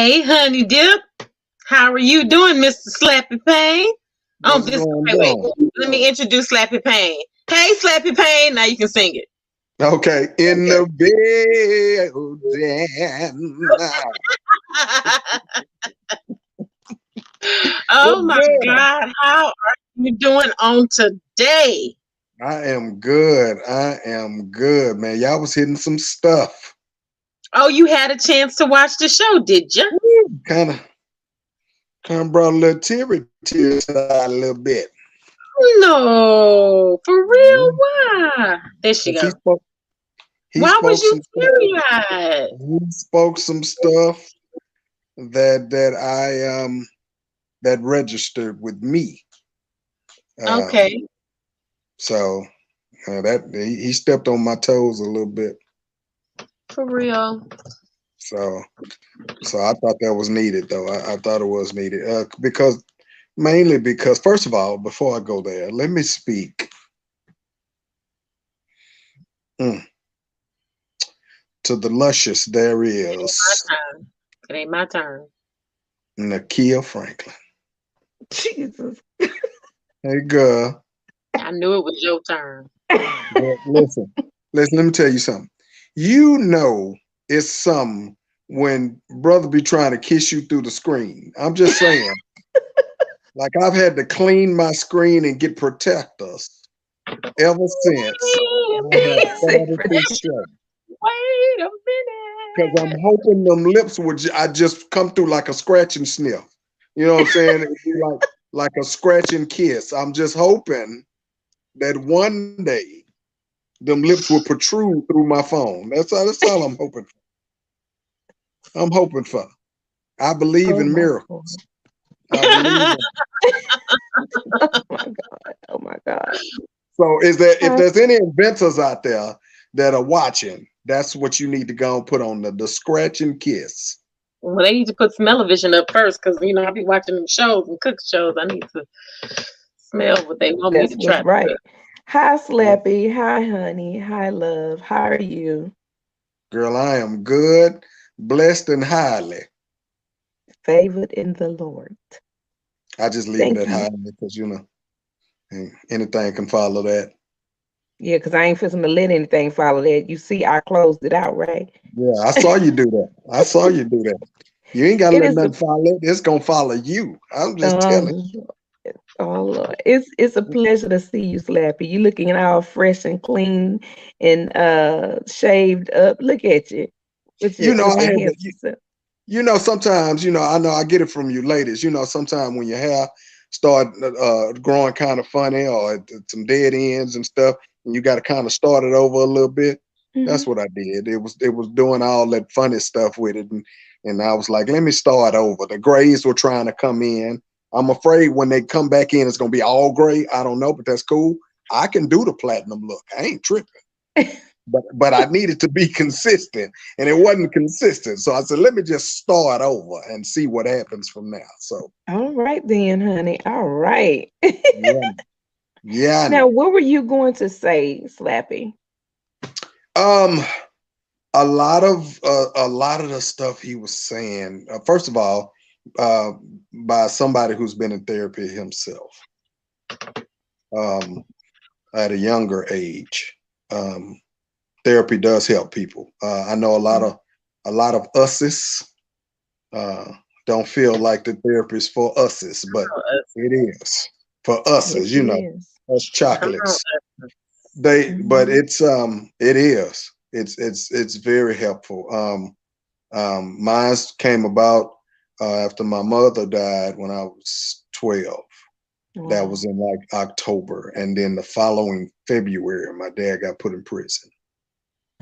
Hey, honey dip. How are you doing, Mr. Slappy Payne? Oh, What's this. going Okay, wait. on? Let me introduce Slappy Payne. Hey, Slappy Payne. Now you can sing it. Okay, in the building. Oh What's my good? God. How are you doing on today? I am good. I am good, man. Y'all was hitting some stuff. Oh, you had a chance to watch the show, did you? Kind of brought a little tears to the eye a little bit. No, for real? Yeah. Why? There she 'Cause go. he Why was spoke you some stuff. teary-eyed? He spoke some stuff that that registered with me. Um, Okay, so that he stepped on my toes a little bit. for real. So I thought that was needed, though. I thought it was needed because mainly because, first of all, before I go there, let me speak mm, to the luscious there My is turn. It ain't my turn. Nakia Franklin. Jesus. Hey, girl, I knew it was your turn. girl, listen. Let me tell you something. You know, it's something when brother be trying to kiss you through the screen. I'm just saying, like I've had to clean my screen and get protectors ever since I have He said started this show. Wait a Because I'm minute. hoping them lips would I just come through like a scratch and sniff. You know what I'm saying? It'd be like a scratch and kiss. I'm just hoping that one day them lips will protrude through my phone. That's all I'm hoping for. I'm hoping for. I believe Oh in my God. miracles. I believe in. Oh my God. Oh my God. So is there if Hi. there's any inventors out there that are watching, that's what you need to go and put on the scratch and kiss. Well, they need to put smell-o-vision up first, because I be watching them shows and cook shows. I need to smell what they want me That's to what's try to right. cook. Hi, Yeah. Slappy. Hi, honey. Hi, love. How are you? Girl, I am good, blessed, and highly. Favored in the Lord. I just leave it Thank at you. highly because anything can follow that. Yeah, because I ain't fixing to let anything follow that. You see, I closed it out, right? Yeah, I saw you do that. I saw you do that. You ain't gotta It let is a nothing follow it. It's gonna follow you. I'm just telling um oh Lord. It's a you. pleasure to see you, Slappy. You looking all fresh and clean and shaved up. Look at you with You your know, I had hair to. stuff. Sometimes, I know I get it from you ladies. Sometimes when your hair start growing kind of funny or some dead ends and stuff, and you got to kind of start it over a little bit. That's Mhm. what I did. It was doing all that funny stuff with it, and I was like, let me start over. The grays were trying to come in. I'm afraid when they come back in, it's gonna be all gray. I don't know, but that's cool. I can do the platinum look. I ain't tripping. But I needed to be consistent, and it wasn't consistent. So I said, let me just start over and see what happens from now. So All right then, honey. All right. yeah, yeah. Now, what were you going to say, Slappy? Um, a lot of the stuff he was saying. First of all, uh, by somebody who's been in therapy himself, um, at a younger age. Um, Therapy does help people. I know a lot of us's uh, don't feel like the therapy is for us's, but it is for Yes, us's. it is. Us Come on. chocolates. But Mhm. it is. It's very helpful. Mine came about after my mother died when I was 12. That Wow. was in like October, and then the following February, my dad got put in prison.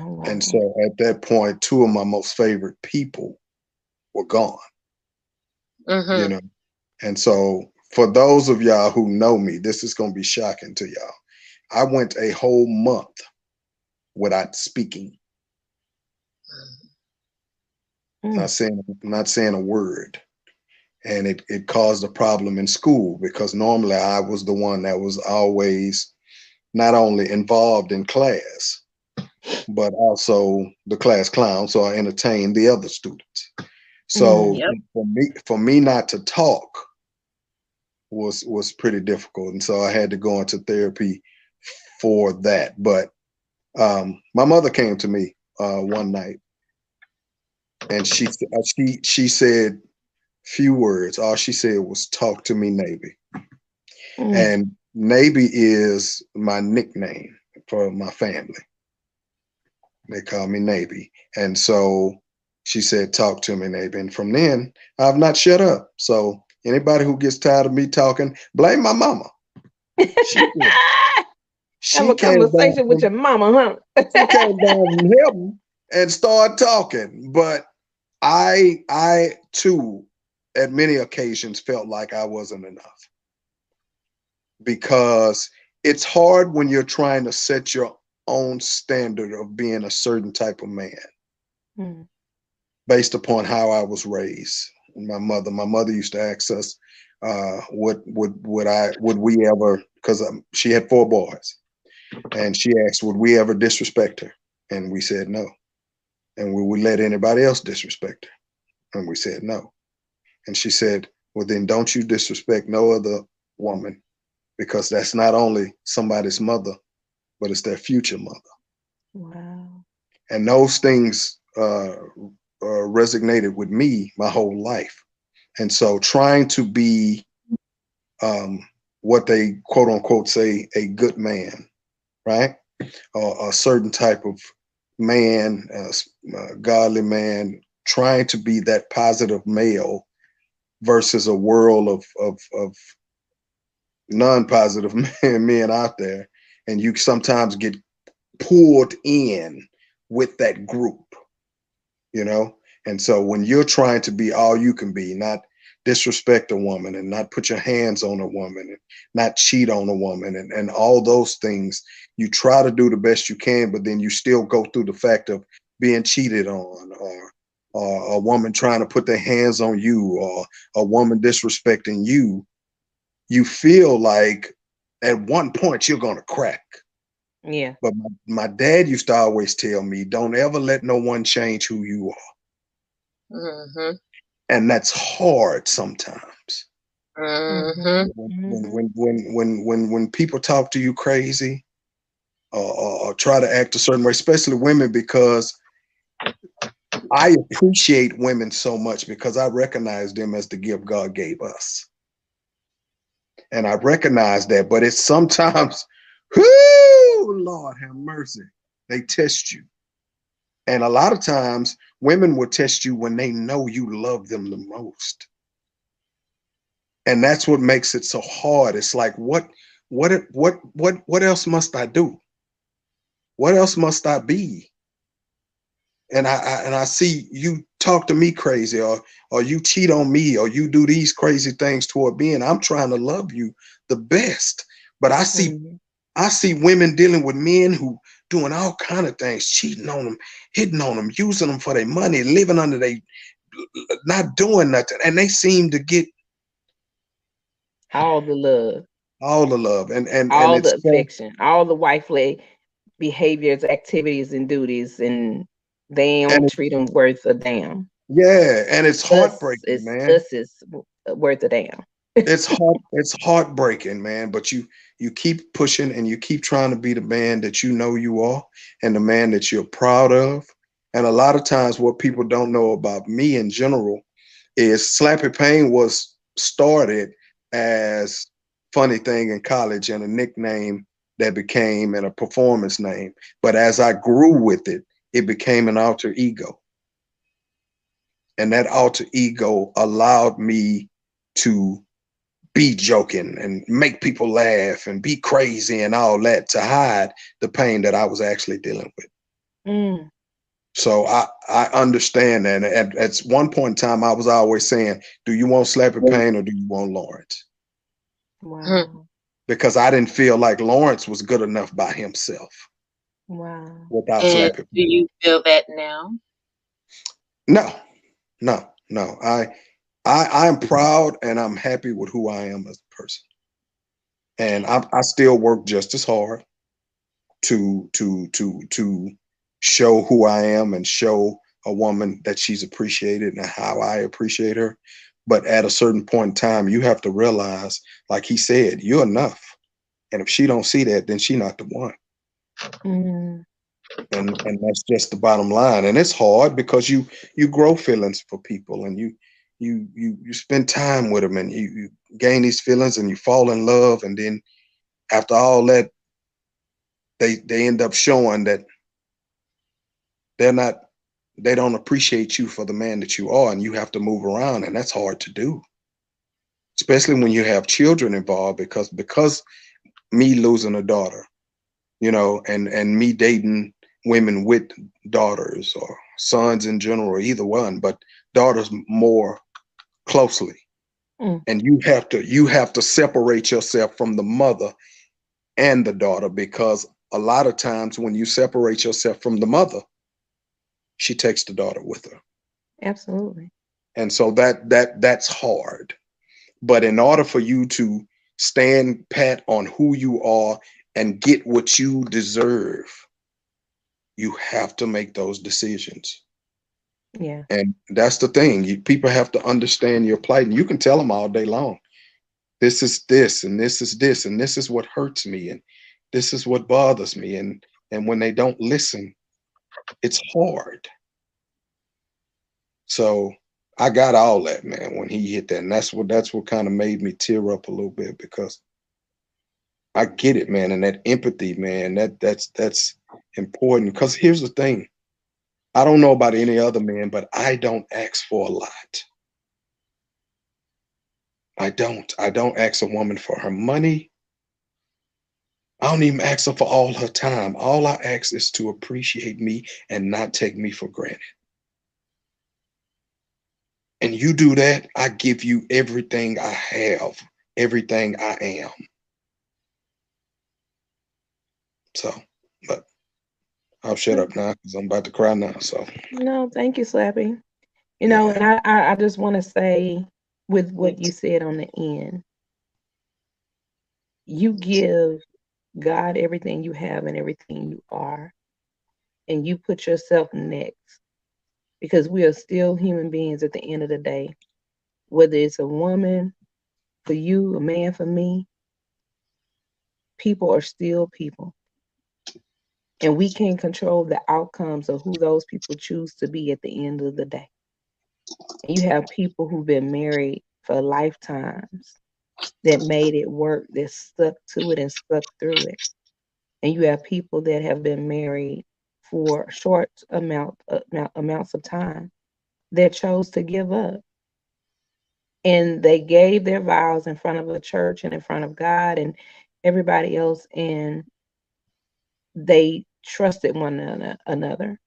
Oh, And wow. so at that point, two of my most favorite people were gone, you Mm-hmm. know. And so for those of y'all who know me, this is going to be shocking to y'all. I went a whole month without speaking, Mm. not saying a word. And it caused a problem in school because normally I was the one that was always not only involved in class, but also the class clown. So I entertained the other students. So Yep. for me not to talk was pretty difficult, and so I had to go into therapy for that. But my mother came to me one night, and she said few words. All she said was, "Talk to me, Navy." And Navy is my nickname for my family. They call me Navy. And so she said, "Talk to me, Navy." And from then, I've not shut up. So anybody who gets tired of me talking, blame my mama. She did. Have She a came down conversation with your mama, huh? she came down from heaven and started talking. But I too, at many occasions, felt like I wasn't enough, because it's hard when you're trying to set your own standard of being a certain type of man based upon how I was raised. My mother used to ask us, would we ever, because she had 4 boys, and she asked, would we ever disrespect her? And we said no. And we would let anybody else disrespect her? And we said no. And she said, well, then don't you disrespect no other woman, because that's not only somebody's mother, but it's their future mother. Wow. And those things resonated with me my whole life. And so trying to be what they quote unquote say a good man, right? A certain type of man, a godly man, trying to be that positive male versus a world of non-positive men out there. And you sometimes get pulled in with that group, you know? And so when you're trying to be all you can be, not disrespect a woman and not put your hands on a woman and not cheat on a woman and all those things, you try to do the best you can, but then you still go through the fact of being cheated on, or a woman trying to put their hands on you, or a woman disrespecting you. You feel like at one point you're going to crack. Yeah. But my dad used to always tell me, don't ever let no one change who you are. Mm-hmm. And that's hard sometimes. Mm-hmm. When people talk to you crazy, or try to act a certain way, especially women, because I appreciate women so much because I recognize them as the gift God gave us. And I recognize that, but it's sometimes, whoo, Lord have mercy, they test you. And a lot of times women will test you when they know you love them the most. And that's what makes it so hard. It's like, what else must I do? What else must I be? And I see you talk to me crazy, or you cheat on me, or you do these crazy things toward me, and I'm trying to love you the best. But I see women dealing with men who doing all kind of things, cheating on them, hitting on them, using them for their money, living under they, not doing nothing, and they seem to get All the love, all the love, and all the it's so, affection, all the wifely behaviors, activities, and duties, and they and don't treat them worth a damn. yeah, and it's heartbreaking, man. Us is worth a damn. It's heartbreaking, man. But you keep pushing and you keep trying to be the man that you know you are and the man that you're proud of. And a lot of times what people don't know about me in general is Slappy Payne was started as funny thing in college and a nickname that became and a performance name. But as I grew with it, it became an alter ego. And that alter ego allowed me to be joking and make people laugh and be crazy and all that to hide the pain that I was actually dealing with. So I understand that. And at one point in time, I was always saying, do you want Slappy Payne or do you want Lawrence? Wow. Because I didn't feel like Lawrence was good enough by himself Wow. without And Slappy do Payne. you feel that now? No, no. I'm proud and I'm happy with who I am as a person. And I still work just as hard to show who I am and show a woman that she's appreciated and how I appreciate her. But at a certain point in time, you have to realize, like he said, you're enough. And if she don't see that, then she not the one. Mm, And that's just the bottom line. And it's hard because you grow feelings for people, and you spend time with them, and you gain these feelings, and you fall in love, and then after all that, they end up showing that they're not they don't appreciate you for the man that you are, and you have to move around, and that's hard to do, especially when you have children involved, because me losing a daughter, and me dating women with daughters or sons in general, either one, but daughters more closely. mm, And you have to separate yourself from the mother and the daughter, because a lot of times when you separate yourself from the mother, she takes the daughter with her. absolutely. And so that's hard. But in order for you to stand pat on who you are and get what you deserve, you have to make those decisions. Yeah. And that's the thing. People have to understand your plight, and you can tell them all day long, this is this, and this is this, and this is what hurts me, and this is what bothers me. And when they don't listen, it's hard. So I got all that, man, when he hit that. And that's what kind of made me tear up a little bit, because I get it, man. And that empathy, man, that's important. Because here's the thing. I don't know about any other man, but I don't ask for a lot. I don't. I don't ask a woman for her money. I don't even ask her for all her time. All I ask is to appreciate me and not take me for granted. And you do that, I give you everything I have, everything I am. So, but I'll shut up now because I'm about to cry now. So, No, thank you, Slappy. yeah. And I just want to say, with what you said on the end, you give God everything you have and everything you are, and you put yourself next, because we are still human beings at the end of the day. Whether it's a woman for you, a man for me, people are still people. And we can't control the outcomes of who those people choose to be at the end of the day. And you have people who've been married for lifetimes that made it work, that stuck to it and stuck through it. And you have people that have been married for short amounts of time that chose to give up. And they gave their vows in front of a church and in front of God and everybody else, and they trusted one another.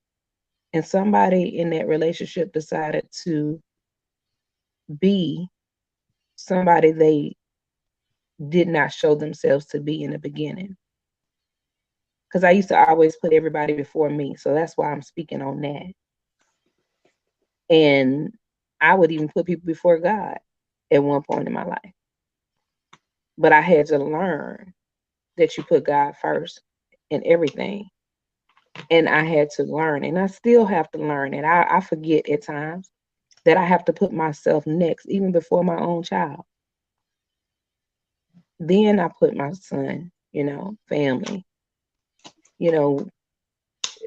And somebody in that relationship decided to be somebody they did not show themselves to be in the beginning. Because I used to always put everybody before me. So that's why I'm speaking on that. And I would even put people before God at one point in my life. But I had to learn that you put God first in everything. And I had to learn, and I still have to learn. And I forget at times that I have to put myself next, even before my own child. Then I put my son, family, you know,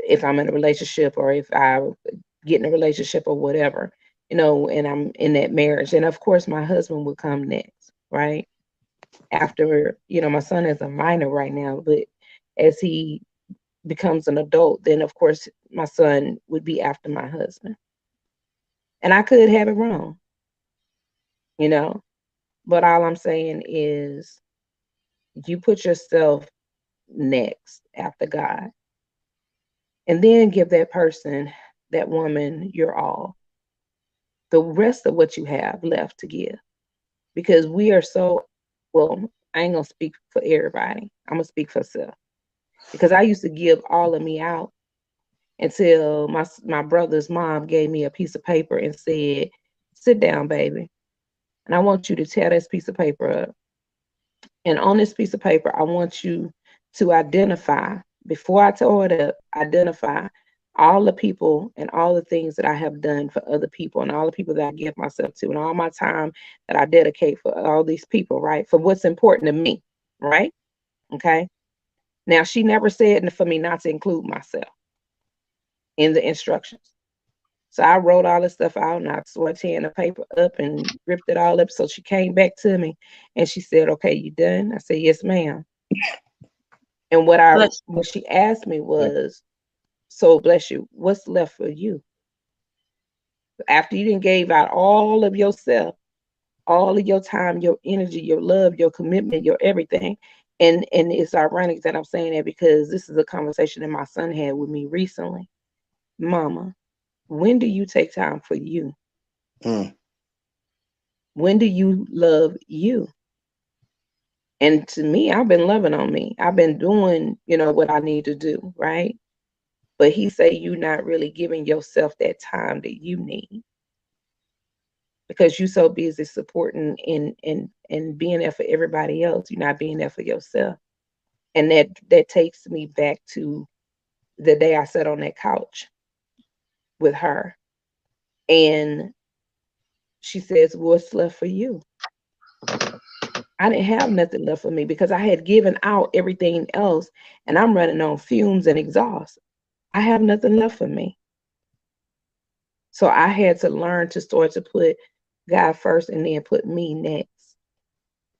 if I'm in a relationship or if I get in a relationship or whatever, and I'm in that marriage. And of course, my husband would come next, right? After, my son is a minor right now, but as he becomes an adult, then of course, my son would be after my husband. And I could have it wrong, you know, but all I'm saying is you put yourself next after God, and then give that person, that woman, your all, the rest of what you have left to give. Because we are so, well, I ain't gonna speak for everybody. I'm gonna speak for self. Because I used to give all of me out until my brother's mom gave me a piece of paper and said, "Sit down, baby, and I want you to tear this piece of paper up. And on this piece of paper, I want you to identify, before I tore it up, identify all the people and all the things that I have done for other people and all the people that I give myself to and all my time that I dedicate for all these people, right? For what's important to me, right? Okay. Now, she never said for me not to include myself in the instructions. So I wrote all this stuff out and I tore the paper up and ripped it all up. So she came back to me and she said, "Okay, you done?" I said, "Yes, ma'am." And what she asked me was, "So bless you, what's left for you? After you didn't gave out all of yourself, all of your time, your energy, your love, your commitment, your everything." And it's ironic that I'm saying that because this is a conversation that my son had with me recently. Mama, when do you take time for you? Mm. When do you love you? And to me, I've been loving on me. I've been doing, what I need to do, right? But he say you not really giving yourself that time that you need because you so busy supporting and being there for everybody else. You're not being there for yourself. And that takes me back to the day I sat on that couch with her. And she says, "What's left for you?" I didn't have nothing left for me because I had given out everything else and I'm running on fumes and exhaust. I have nothing left for me. So I had to learn to start to put God first and then put me next.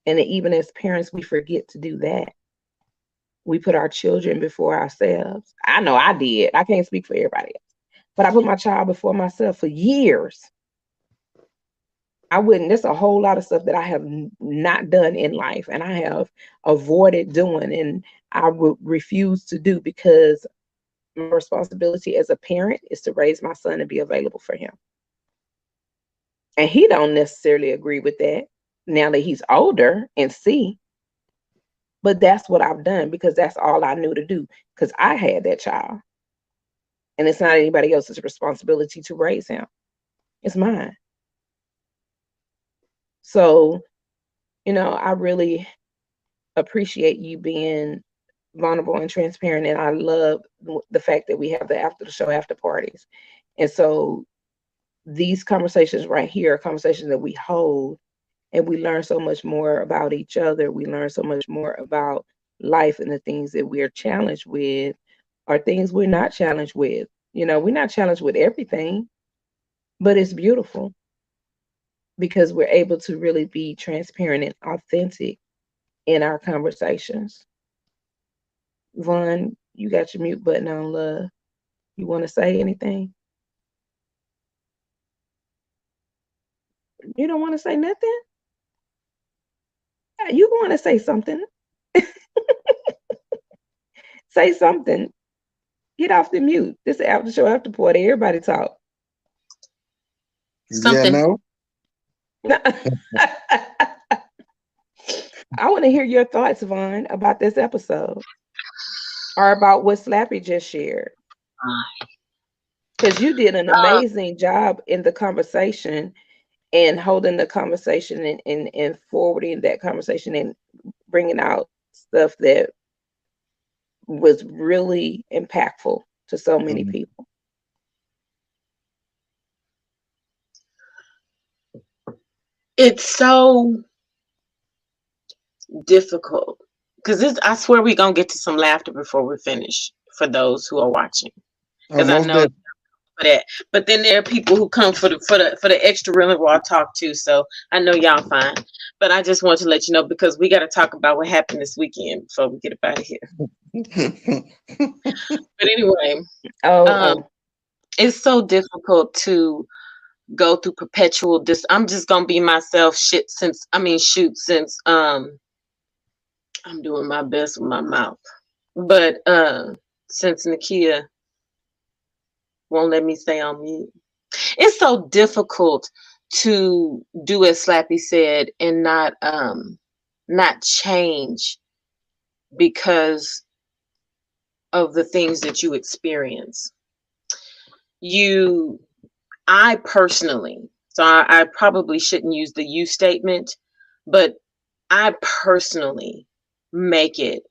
And even as parents, we forget to do that. We put our children before ourselves. I know I did. I can't speak for everybody else. But I put my child before myself for years. I wouldn't. There's a whole lot of stuff that I have not done in life and I have avoided doing and I would refuse to do because my responsibility as a parent is to raise my son and be available for him. And he don't necessarily agree with that now that he's older and see, but that's what I've done because that's all I knew to do because I had that child. And it's not anybody else's responsibility to raise him. It's mine. So, I really appreciate you being vulnerable and transparent. And I love the fact that we have the after the show after parties. And so these conversations right here are conversations that we hold and we learn so much more about each other. We learn so much more about life and the things that we're challenged with or things we're not challenged with. We're not challenged with everything, but it's beautiful because we're able to really be transparent and authentic in our conversations. Vaughn, you got your mute button on, love. You want to say anything? You don't want to say nothing? Yeah, you want to say something? Say something. Get off the mute. This is after show after party. Everybody talk. Something. No. I want to hear your thoughts, Vaughn, about this episode or about what Slappy just shared. Because you did an amazing job in the conversation and holding the conversation and forwarding that conversation and bringing out stuff that was really impactful to so many people. It's so difficult because I swear we're gonna get to some laughter before we finish for those who are watching. Because I know for that. But then there are people who come for the extra real raw talk too. So I know y'all fine. But I just want to let you know because we got to talk about what happened this weekend before we get up out of here. But anyway, it's so difficult to go through perpetual I'm just gonna be myself since I'm doing my best with my mouth. But since Nakia won't let me stay on mute. It's so difficult to do as Slappy said and not change because of the things that you experience. I personally, so I probably shouldn't use the you statement, but I personally make it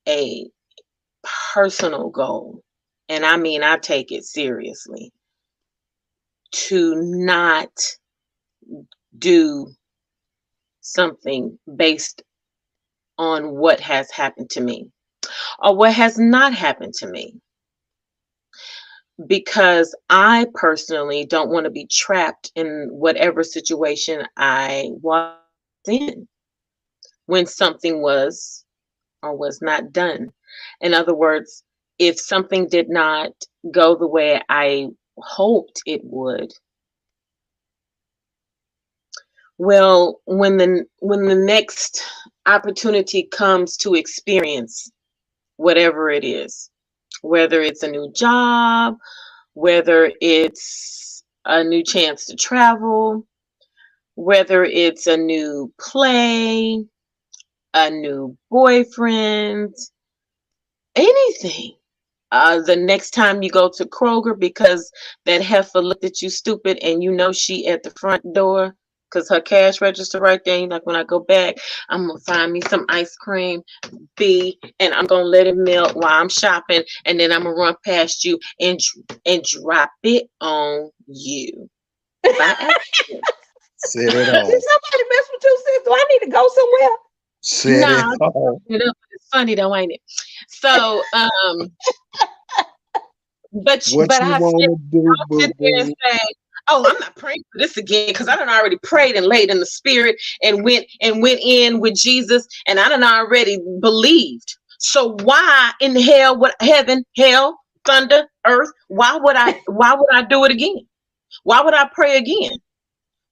a personal goal and I mean I take it seriously, to not do something based on what has happened to me or what has not happened to me, because I personally don't want to be trapped in whatever situation I was in when something was or was not done. In other words, if something did not go the way I hoped it would, well, when the next opportunity comes to experience whatever it is, whether it's a new job, whether it's a new chance to travel, whether it's a new play, a new boyfriend, anything. The next time you go to Kroger because that heifer looked at you stupid and you know she at the front door because her cash register right there. You're like, when I go back, I'm gonna find me some ice cream, and I'm gonna let it melt while I'm shopping, and then I'm gonna run past you and drop it on you by accident. Set it Did off. somebody mess with you, sis? Do I need to go somewhere? Set No, it off. it's funny though, ain't it? So, What but you I wanna do, boo sit there and boo? say, "Oh, I'm not praying for this again because I done already prayed and laid in the spirit and went in with Jesus, and I done already believed. So why in hell would heaven, hell, thunder, earth? Why would I do it again? Why would I pray again?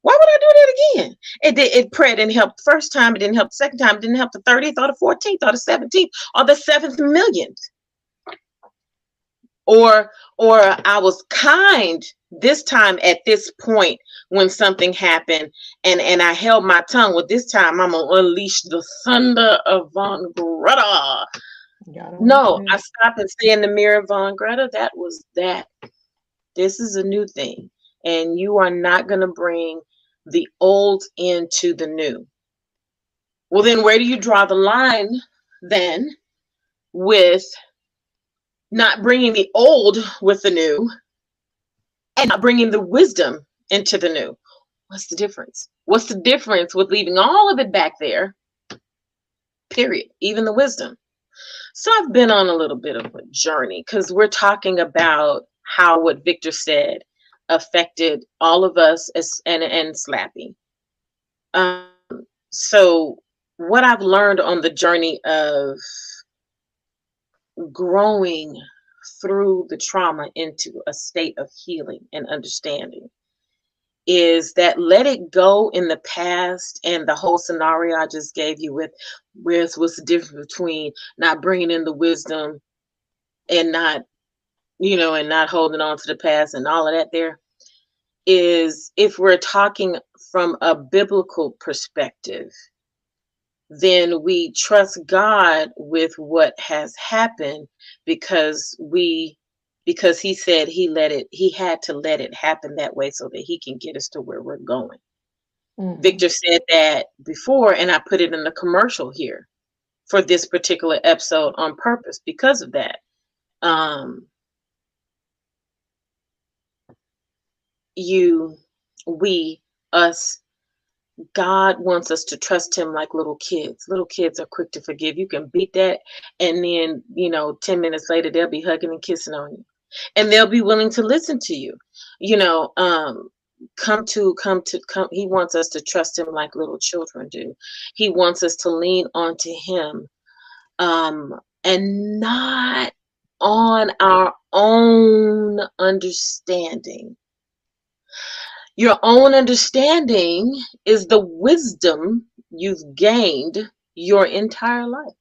Why would I do that again? It prayer didn't help the first time. It didn't help the second time. It didn't help the 30th or the 14th or the 17th or the 7th millionth. Or I was kind this time at this point when something happened and I held my tongue. Well, this time I'm gonna unleash the thunder of Von Greta. Y'all don't do No, I that. stopped and say in the mirror, Von Greta, that was that. This is a new thing, and you are not gonna bring the old into the new. Well, then where do you draw the line then with not bringing the old with the new and not bringing the wisdom into the new? What's the difference? What's the difference with leaving all of it back there? Period. Even the wisdom. So I've been on a little bit of a journey because we're talking about how what Victor said affected all of us and Slappy. Um, so what I've learned on the journey of growing through the trauma into a state of healing and understanding is that let it go in the past, and the whole scenario I just gave you with what's the difference between not bringing in the wisdom and not, and not holding on to the past and all of that. There is, if we're talking from a biblical perspective, then we trust God with what has happened because he said he had to let it happen that way so that he can get us to where we're going. Mm-hmm. Victor said that before, and I put it in the commercial here for this particular episode on purpose because of that. Um, you, we, us, God wants us to trust him like little kids. Little kids are quick to forgive. You can beat that, and then, 10 minutes later, they'll be hugging and kissing on you. And they'll be willing to listen to you. You know, come. He wants us to trust him like little children do. He wants us to lean onto him, and not on our own understanding. Your own understanding is the wisdom you've gained your entire life.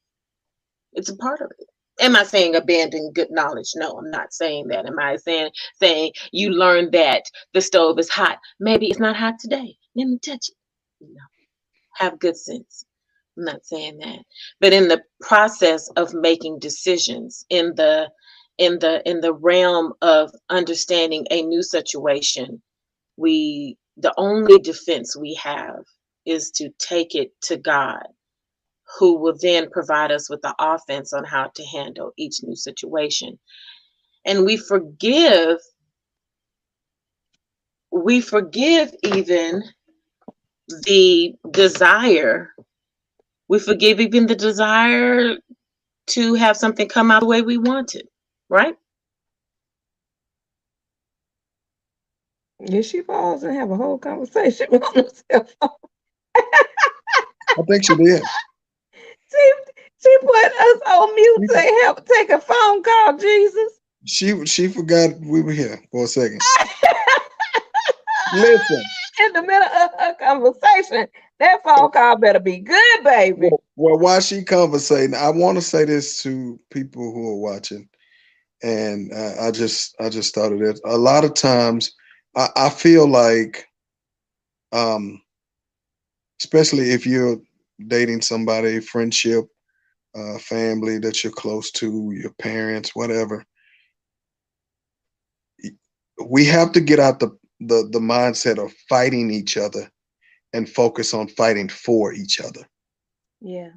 It's a part of it. Am I saying abandon good knowledge? No, I'm not saying that. Am I saying you learned that the stove is hot? Maybe it's not hot today. Let me touch it. No, have good sense. I'm not saying that. But in the process of making decisions, in the realm of understanding a new situation, the only defense we have is to take it to God, who will then provide us with the offense on how to handle each new situation. And we forgive even the desire. We forgive even the desire to have something come out the way we want it, right? Yeah, she falls and have a whole conversation on herself. I think she did. She she put us on mute to help take a phone call, Jesus. She forgot we were here for a second. Listen. In the middle of her conversation, that phone call better be good, baby. Well, while she conversating, I want to say this to people who are watching, and I just thought of this. A lot of times, I feel like, um, especially if you're dating somebody, friendship, family that you're close to, your parents, whatever, we have to get out the mindset of fighting each other and focus on fighting for each other. Yeah.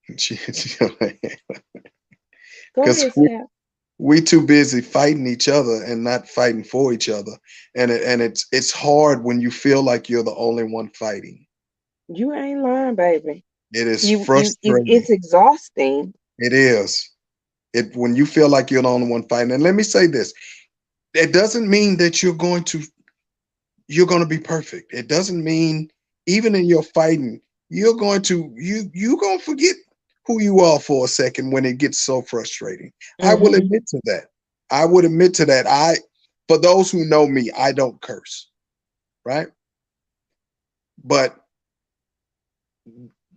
Go Because ahead, Slap. we too busy fighting each other and not fighting for each other, and it's hard when you feel like you're the only one fighting. You ain't lying, baby. It is It's frustrating. exhausting. It is. It when you feel like you're the only one fighting. And let me say this: it doesn't mean that you're going to be perfect. It doesn't mean even in your fighting you're going to forget who you are for a second when it gets so frustrating. I will Mm-hmm. admit to that. I would admit to that. For those who know me, I don't curse, right? But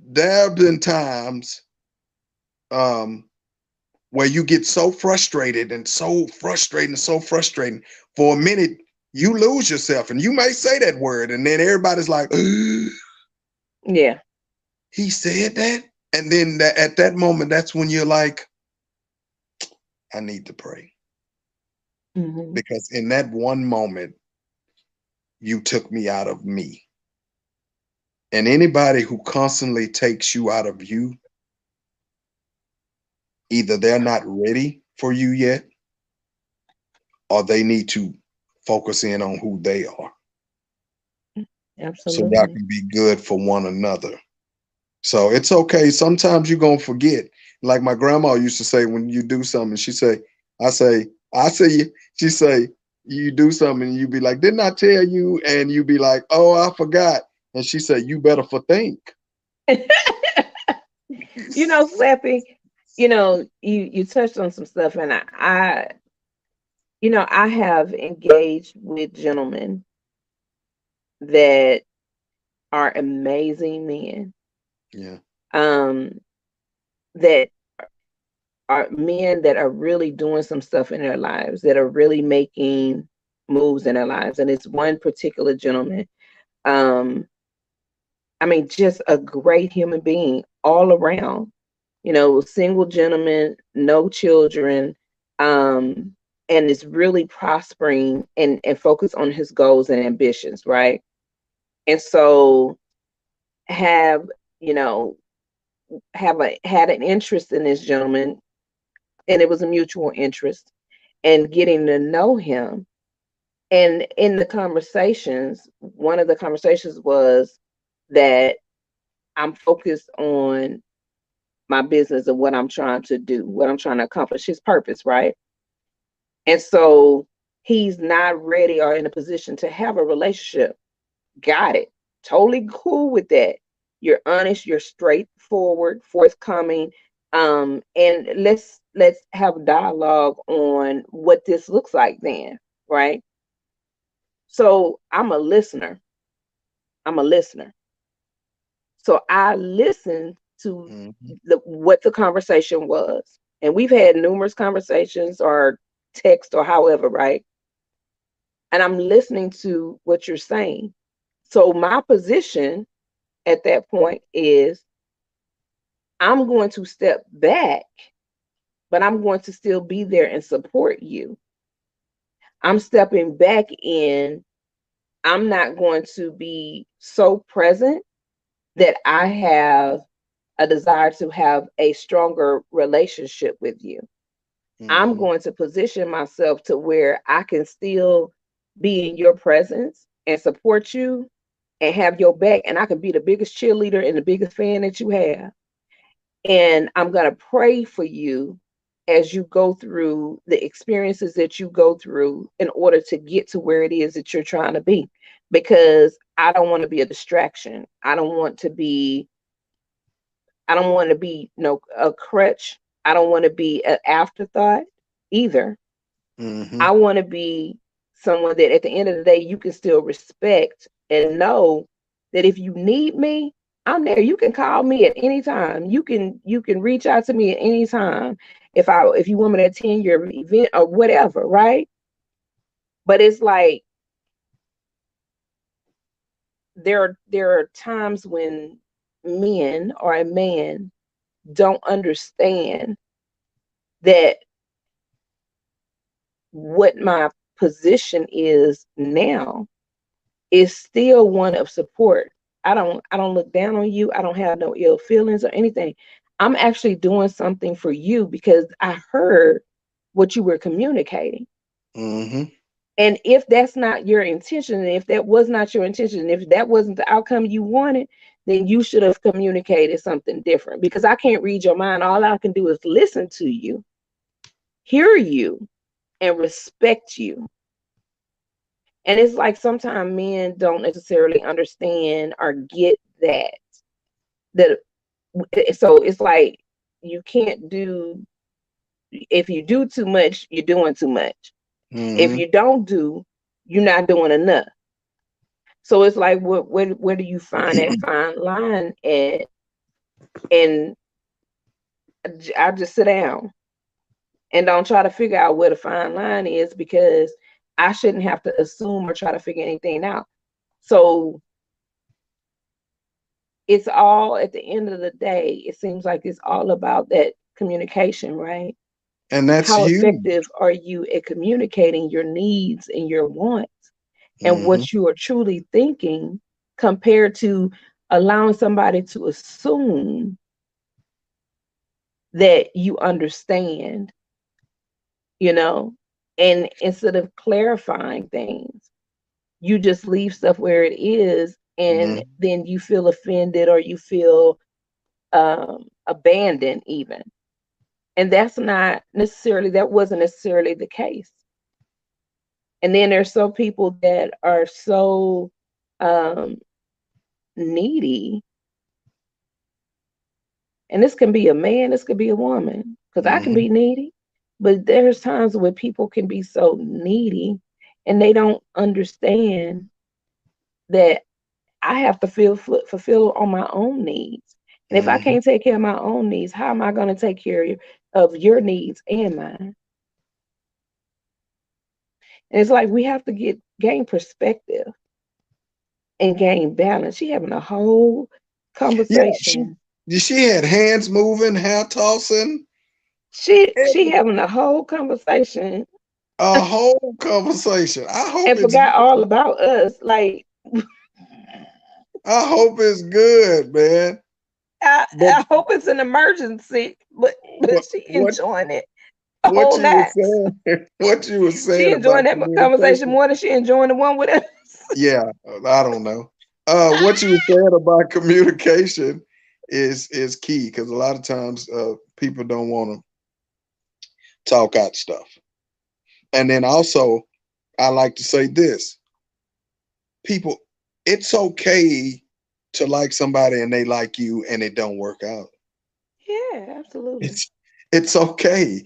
there have been times um, where you get so frustrated and so frustrating and so frustrating. For a minute, you lose yourself, and you may say that word, and then everybody's like, Yeah. he said that. And then at that moment, that's when you're like, I need to pray. Mm-hmm. Because in that one moment, you took me out of me. And anybody who constantly takes you out of you, either they're not ready for you yet, or they need to focus in on who they are. So y'all Absolutely. can be good for one another. So it's okay. Sometimes you're gonna forget. Like my grandma used to say, when you do something, she say, I say, she say, you do something, and you be like, didn't I tell you? And you be like, oh, I forgot. And she said, you better for think. Slappy, you touched on some stuff, and I have engaged with gentlemen that are amazing men. Yeah. That are men that are really doing some stuff in their lives, that are really making moves in their lives. And it's one particular gentleman. Um, I mean, just a great human being all around. Single gentleman, no children, and is really prospering and focused on his goals and ambitions, right? And so have, you know, had an interest in this gentleman, and it was a mutual interest, and getting to know him. And in the conversations, one of the conversations was that I'm focused on my business and what I'm trying to do, what I'm trying to accomplish, his purpose, right? And so he's not ready or in a position to have a relationship. Got it. Totally cool with that. You're honest, you're straightforward, forthcoming. And let's have dialogue on what this looks like then, right? So I'm a listener. I'm a listener. So I listened to Mm-hmm. what the conversation was. And we've had numerous conversations or text or however, right? And I'm listening to what you're saying. So my position at that point is I'm going to step back, but I'm going to still be there and support you. I'm stepping back in. I'm not going to be so present that I have a desire to have a stronger relationship with you. I'm Mm-hmm. going to position myself to where I can still be in your presence and support you and have your back. And I can be the biggest cheerleader and the biggest fan that you have. And I'm going to pray for you as you go through the experiences that you go through in order to get to where it is that you're trying to be. Because I don't want to be a distraction. I don't want to be a crutch. I don't want to be an afterthought either. Mm-hmm. I want to be someone that at the end of the day you can still respect and know that if you need me, I'm there. You can call me at any time. You can reach out to me at any time if you want me to attend your event or whatever, right? But it's like there are times when men or a man don't understand that what my position is now is still one of support. I don't look down on you. I don't have no ill feelings or anything. I'm actually doing something for you because I heard what you were communicating. Mm-hmm. And if that's not your intention, and if that was not your intention, and if that wasn't the outcome you wanted, then you should have communicated something different because I can't read your mind. All I can do is listen to you, hear you, and respect you. And it's like sometimes men don't necessarily understand or get that so it's like you can't do if you do too much, you're doing too much. If Mm-hmm. you don't do, you're not doing enough. So it's like where do you find that fine line at? And I just sit down and don't try to figure out where the fine line is because I shouldn't have to assume or try to figure anything out. So it's all at the end of the day, it seems like it's all about that communication, right? And that's How huge. effective are you at communicating your needs and your wants and Mm-hmm. what you are truly thinking compared to allowing somebody to assume that you understand, you know, and instead of clarifying things, you just leave stuff where it is and Mm-hmm. then you feel offended or you feel abandoned even. And that wasn't necessarily the case. And then there's some people that are so um, needy, and this can be a man, this could be a woman, because I can Mm-hmm. be needy, but there's times where people can be so needy and they don't understand that I have to fulfill on my own needs. And if I Mm-hmm. can't take care of my own needs, how am I going to take care of your needs and mine? And it's like we have to gain perspective and gain balance. She having a whole Yeah, conversation. she had hands moving, hair tossing, She every- having a whole conversation a whole conversation. I hope and it's forgot all good. about us. Like I hope it's good, man. But I hope it's an emergency, but but she what enjoying it a what whole you were lot. saying, what you were She saying enjoying about that conversation communication. more than she enjoying the one with us. Yeah, I don't know. What you were saying about communication is key because a lot of times people don't want to talk out stuff. And then also, I like to say this: people, it's okay to like somebody and they like you and it don't work out. Yeah, absolutely. It's it's okay.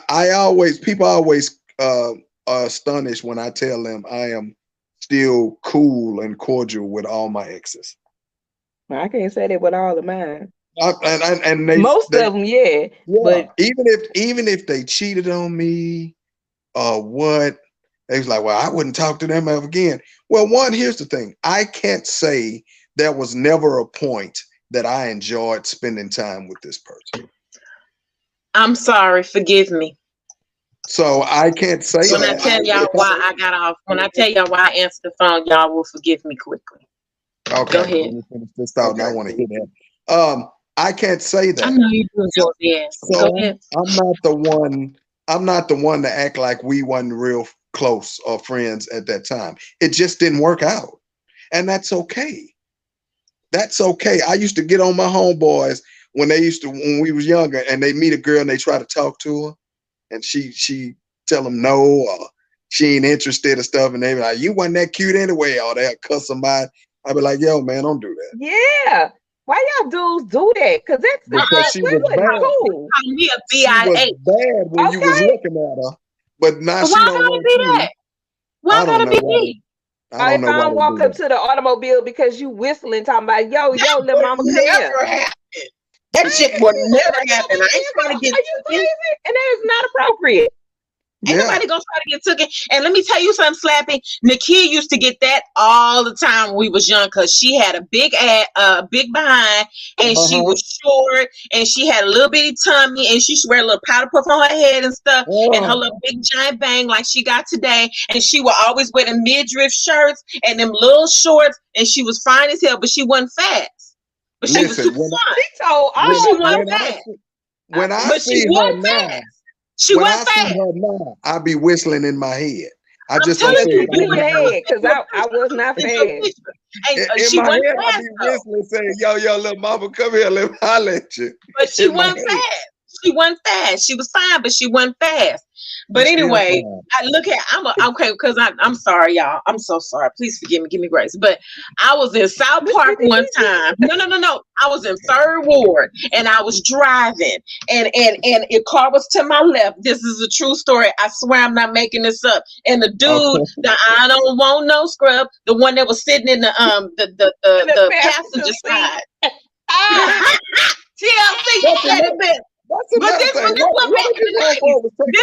I always people always are astonished when I tell them I am still cool and cordial with all my exes. I can't say that with all of mine. And Most they of them, yeah, yeah, but even if they cheated on me or what, they was like, well, I wouldn't talk to them ever again. Well, one, here's the thing: I can't say there was never a point that I enjoyed spending time with this person. I'm sorry, forgive me. So I can't say When I that. tell y'all If why I got off, when I tell y'all why I answered the phone, y'all will forgive me quickly. Go okay, ahead. let me finish this thought, and I want to hear that. I can't say I that. know you do your best. Go So ahead. I'm not the one I'm not the one to act like we wasn't real close or friends at that time. It just didn't work out. And that's okay. That's okay. I used to get on my homeboys when we was younger and they meet a girl and they try to talk to her and she tell them no or she ain't interested or stuff. And they be like, you wasn't that cute anyway, or they'll cuss somebody. I be like, yo, man, don't do that. Yeah. Why y'all dudes do that? Because because she was bad. Cool. Me a she was bad when you was looking at her. But now she don't want you. Why gotta be me? I don't know. If I walk up to the automobile because you whistling, talking about yo, little mama, come here. Happen. That shit would never happen. I ain't trying to get crazy, and that is not appropriate. Anybody gonna try to get taken? And let me tell you something, Slappy. Nakia used to get that all the time when we was young because she had a big big behind, and she was short, and she had a little bitty tummy, and she used to wear a little powder puff on her head and stuff, and her little big giant bang like she got today. And she would always wear the midriff shirts and them little shorts, and she was fine as hell, but she wasn't fast. But she was super fine. She told she wasn't fast. When I see her now. She when went I fast. see her now, I be whistling in my head. I just don't say it in your head because I was not fast. In my head, I be whistling, saying, "Yo, little mama, come here, let me holler at you." But she wasn't fast. She wasn't fast. She was fine, but she wasn't fast. But anyway, I look at okay because I'm sorry, y'all. I'm so sorry. Please forgive me. Give me grace. But I was in South Park one time. No. I was in 3rd Ward and I was driving and a car was to my left. This is a true story. I swear I'm not making this up. And the dude, the I don't want no scrub, the one that was sitting in the passenger side. TLC. But this was in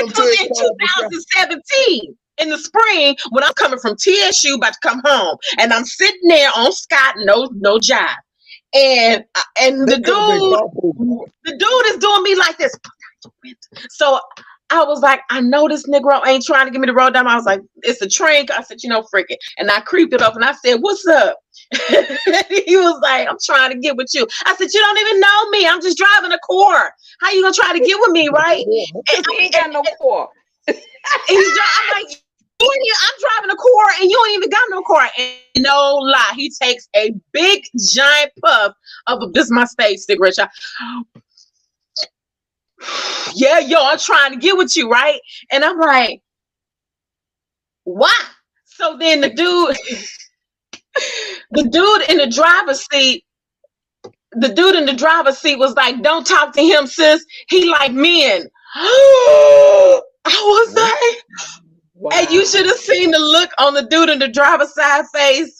2017 in the spring when I'm coming from TSU about to come home, and I'm sitting there on Scott, no jive, and the dude is doing me like this. So I was like, I know this Negro ain't trying to give me the road down. I was like, it's a train. I said, frick it. And I creeped it up and I said, what's up? He was like, I'm trying to get with you. I said, you don't even know me. I'm just driving a car. How you gonna try to get with me, right? And he ain't got no car. I'm like, I'm driving a car and you ain't even got no car. And no lie, he takes a big giant puff of this is my stage cigarette. Yeah, I'm trying to get with you, right? And I'm like, why? So then the dude in the driver's seat was like, don't talk to him, sis. He like men. I was like, wow. And you should have seen the look on the dude in the driver's side face.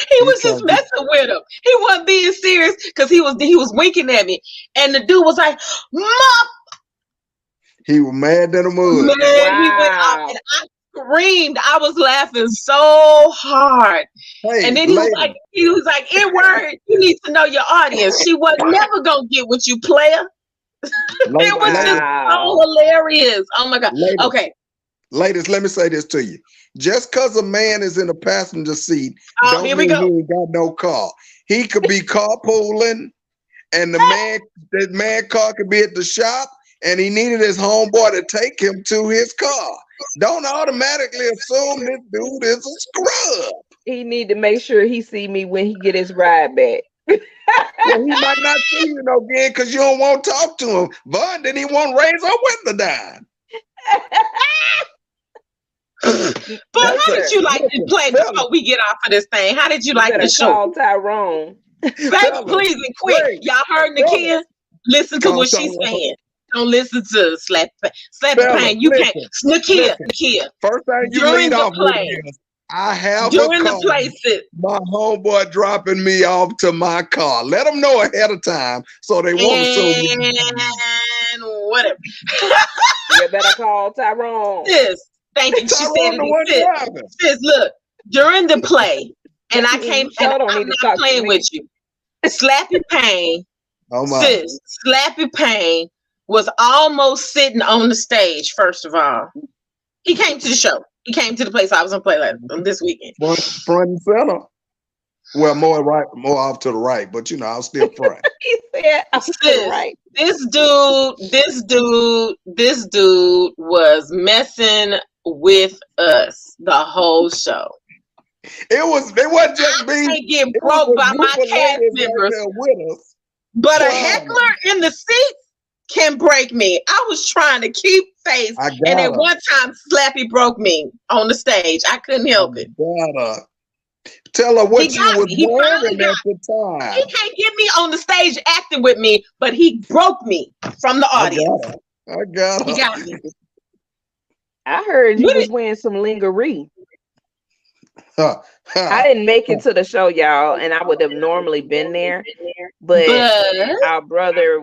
He was just messing with him. He wasn't being serious because he was winking at me. And the dude was like, Mom! He was mad than a mud. Man, wow. He went off and I screamed. I was laughing so hard. Hey, and then he was like, N-word, you need to know your audience. She was never gonna get what you player. It was just so hilarious. Oh my God. Okay. Ladies, let me say this to you. Just because a man is in a passenger seat, don't mean he ain't got no car. He could be carpooling, and the man car could be at the shop, and he needed his homeboy to take him to his car. Don't automatically assume this dude is a scrub. He need to make sure he see me when he get his ride back. Well, he might not see you no again because you don't want to talk to him. But then he won't raise our window down. But how did you like to play before we get off of this thing? How did you like the show? Call Tyrone. Please and quick. Y'all heard Nakia? Listen to what she's saying. Don't listen to Slappy Payne. You can't. Nakia. First thing you lead off with is, I have during a car. The places. My homeboy dropping me off to my car. Let them know ahead of time so they won't assume. And whatever. You better call Tyrone. Yes. Thank you. She said it. Sis, look, during the play, and I came, and I'm not playing with you. Slappy Payne, sis, Slappy Payne was almost sitting on the stage, first of all. He came to the show. He came to the place I was going to play this weekend. Front and center. Well, more off to the right, but I was still front. said I was right. This dude was messing with us the whole show. It wasn't just me. I get broke by my cast members, with us. but a heckler in the seats can break me. I was trying to keep face, and at one time, Slappy broke me on the stage. I couldn't help it. Tell her what you was wearing at the time. He can't get me on the stage acting with me, but he broke me from the audience. I got her. He got me. I heard you was wearing some lingerie. I didn't make it to the show, y'all, and I would have normally been there, but our brother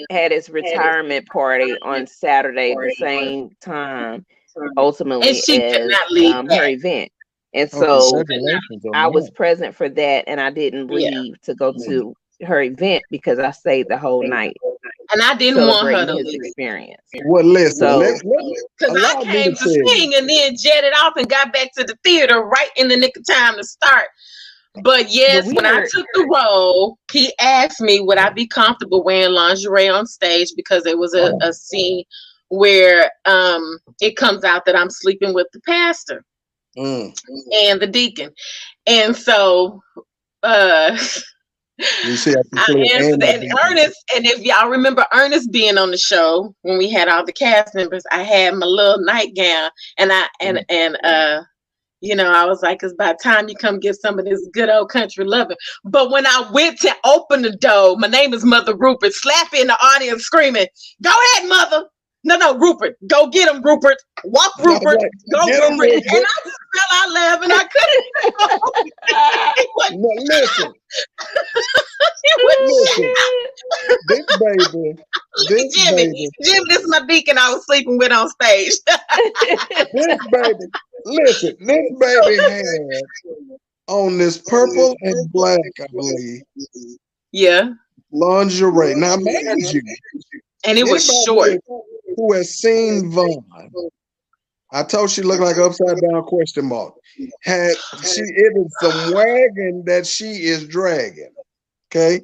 had his retirement party on Saturday, the same time, ultimately as her event. And so I was present for that, and I didn't leave to go to her event because I stayed the whole night. And I didn't want her to his experience. Well, listen, because I came to sing and then jetted off and got back to the theater right in the nick of time to start. But yes, when I took the role, he asked me would I be comfortable wearing lingerie on stage because there was a scene where it comes out that I'm sleeping with the pastor and the deacon, and so you see, I answered, and Ernest, and if y'all remember Ernest being on the show when we had all the cast members, I had my little nightgown, and I was like, it's about time you come get some of this good old country loving. But when I went to open the door, my name is Mother Rupert, Slappy in the audience screaming, "Go ahead, Mother!" No, Rupert, go get him, Rupert. Walk, Rupert. Go, Rupert. And I just fell out laughing. I couldn't. No, listen. Jimmy, this is my deacon I was sleeping with on stage. This baby had on this purple and black, I believe. Yeah. Lingerie. Now, mind you. And it was short. Who has seen Vaughn? I told she looked like upside down question mark. It is some wagon that she is dragging. Okay.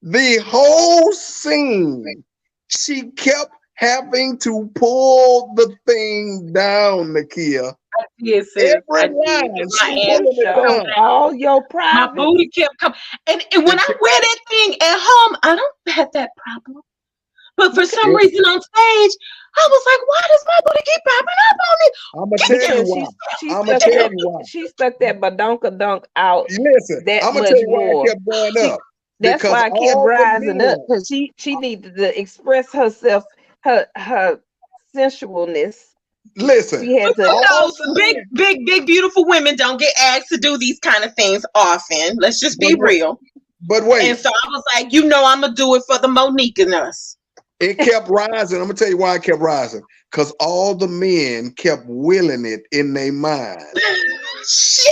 The whole scene, she kept having to pull the thing down, Nakia. Yes, every line. All your private. My booty kept coming. And when I wear that thing at home, I don't have that problem. But for some reason on stage, I was like, why does my booty keep popping up on me? I'm going to tell you why. She stuck that badonka dunk out. Listen, I'm going to tell you why it kept going up. That's why I kept rising up, because she needed to express herself, her sensualness. Listen, she had to, big, beautiful women don't get asked to do these kind of things often. Let's just be real. But wait. And so I was like, I'm going to do it for the Monique in us. It kept rising. I'm going to tell you why it kept rising. Because all the men kept willing it in their mind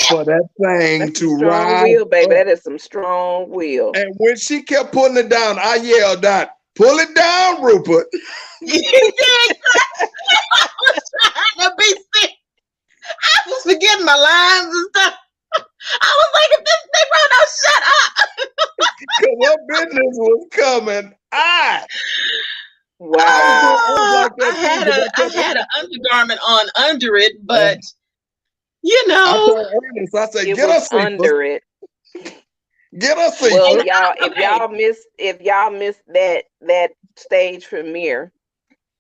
for that thing to rise. Will, baby. That is some strong will. And when she kept pulling it down, I yelled out, "Pull it down, Rupert." You did. I was trying to be sick. I was forgetting my lines and stuff. I was like, if this Negro don't shut up. Because her business was coming. Wow. I had an undergarment on under it, but I told Ernest, I said, get us under it. Get us a well, y'all. If y'all missed that stage premiere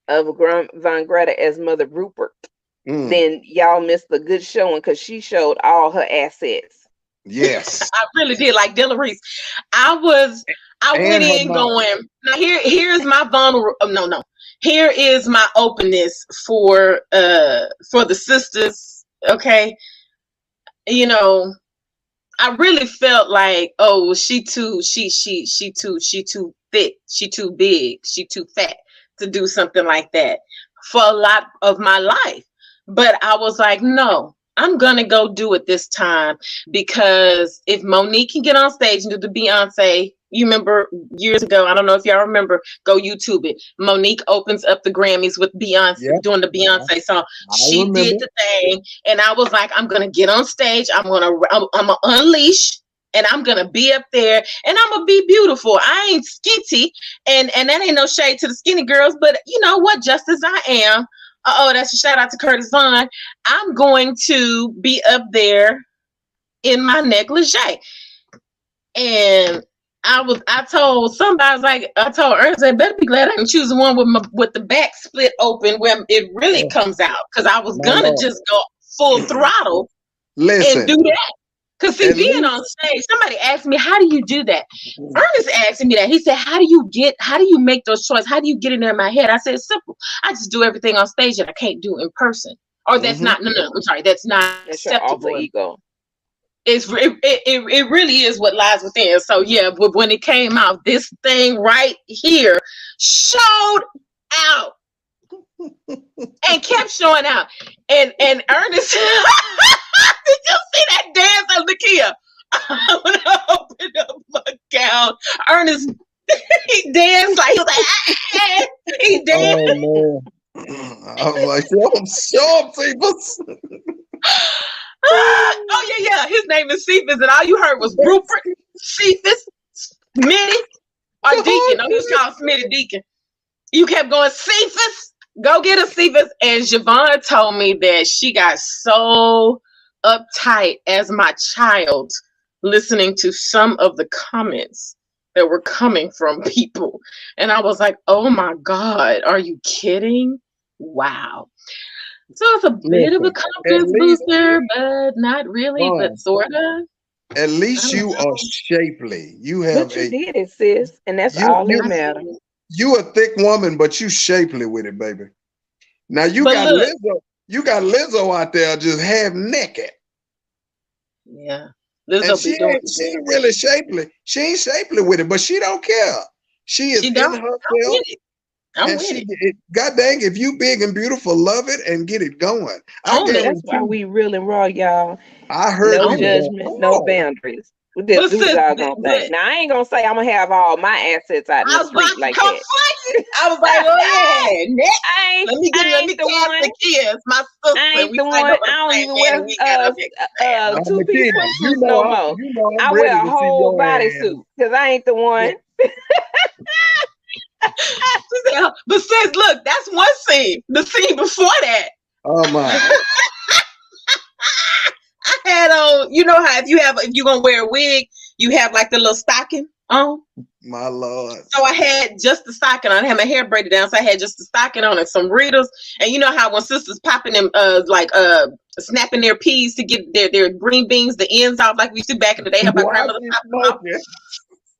of Von Greta as Mother Rupert, then y'all missed the good showing, because she showed all her assets. Yes, I really did. Like Della Reese, I went in going, now here's my vulnerable. No. Here is my openness for the sisters. Okay, I really felt like, she too thick, she too big, she too fat to do something like that for a lot of my life. But I was like, no, I'm gonna go do it this time, because if Monique can get on stage and do the Beyonce, you remember years ago, I don't know if y'all remember, go YouTube it. Monique opens up the Grammys with Beyonce, doing the Beyonce song. She did the thing, and I was like, I'm gonna get on stage, I'm gonna unleash, and I'm gonna be up there, and I'm gonna be beautiful. I ain't skinty, and that ain't no shade to the skinny girls, but you know what? Just as I am, that's a shout out to Curtis Vaughn. I'm going to be up there in my negligee, and I told somebody, I told Ernest, I better be glad I didn't choose the one with the back split open where it really comes out, because I was gonna just go full throttle and do that. Because see, being on stage, somebody asked me, how do you do that? Ernest asked me that. He said, how do you make those choices? How do you get in there in my head? I said, it's simple. I just do everything on stage that I can't do in person. Or that's not, I'm sorry, that's not acceptable. Your ego. It really is what lies within. So yeah, but when it came out, this thing right here showed out and kept showing out. And Ernest, did you see that dance of Nakia? I'm gonna open up my gown. Ernest, he danced like he was like, he danced. Oh man, I was like, show him, Cephas. Oh yeah. His name is Cephas, and all you heard was Rupert, Cephas, Smitty, or Deacon. No, he was called Smitty Deacon. You kept going, Cephas, go get a Cephas. And Javon told me that she got so uptight as my child listening to some of the comments that were coming from people. And I was like, oh my God, are you kidding? Wow. So it's a bit of a confidence booster, but not really, but sort of. At least you are shapely. You have but you did it, sis, and that's all that matters. You a thick woman, but you shapely with it, baby. Now you got Lizzo. You got Lizzo out there just half naked. Yeah, Lizzo she ain't really shapely. She ain't shapely with it, but she don't care. She is in herself. And God dang, if you big and beautiful, love it and get it going. That's why we real and raw, y'all. I heard no judgment, no boundaries. This is all gonna think. Now I ain't gonna say I'm gonna have all my assets out in the street like that. I was like, oh yeah, let me get the kids. My sister. I ain't the one. I don't even wear 2-piece swimsuits no more. I wear a whole bodysuit because I ain't the one. But sis, look, that's one scene. The scene before that. Oh my! I had on. You know how if you're gonna wear a wig, you have like the little stocking on. My Lord! So I had just the stocking on. I had my hair braided down, so I had just the stocking on and some readers. And you know how when sisters popping them, snapping their peas to get their green beans, the ends off, like we used to back in the day. How my grandmother popped them off.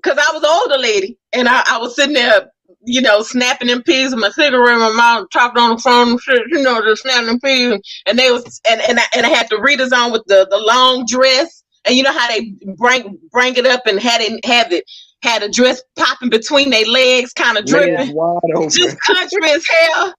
Because I was an older lady, and I was sitting there, you know, snapping them peas with my cigarette in my mouth, talking on the phone and shit, you know, just snapping them peas. And they was, and I had the readers on with the long dress, and you know how they bring it up and had a dress popping between their legs, kind of dripping, just country as hell.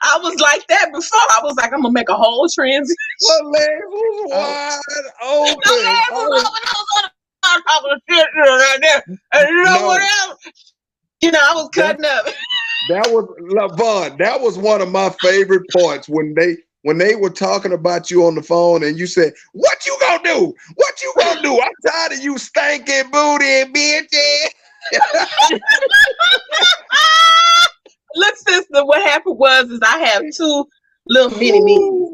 I was like that before. I was like, I'm gonna make a whole transition. My legs was wide open. My legs was open. I was on top of the shit right there. And you know what else? You know, I was cutting up. That was LaVon. That was one of my favorite parts when they were talking about you on the phone and you said, "What you gonna do? What you gonna do? I'm tired of you stinking booty, bitch." Look, sister, what happened was I have two little mini-me's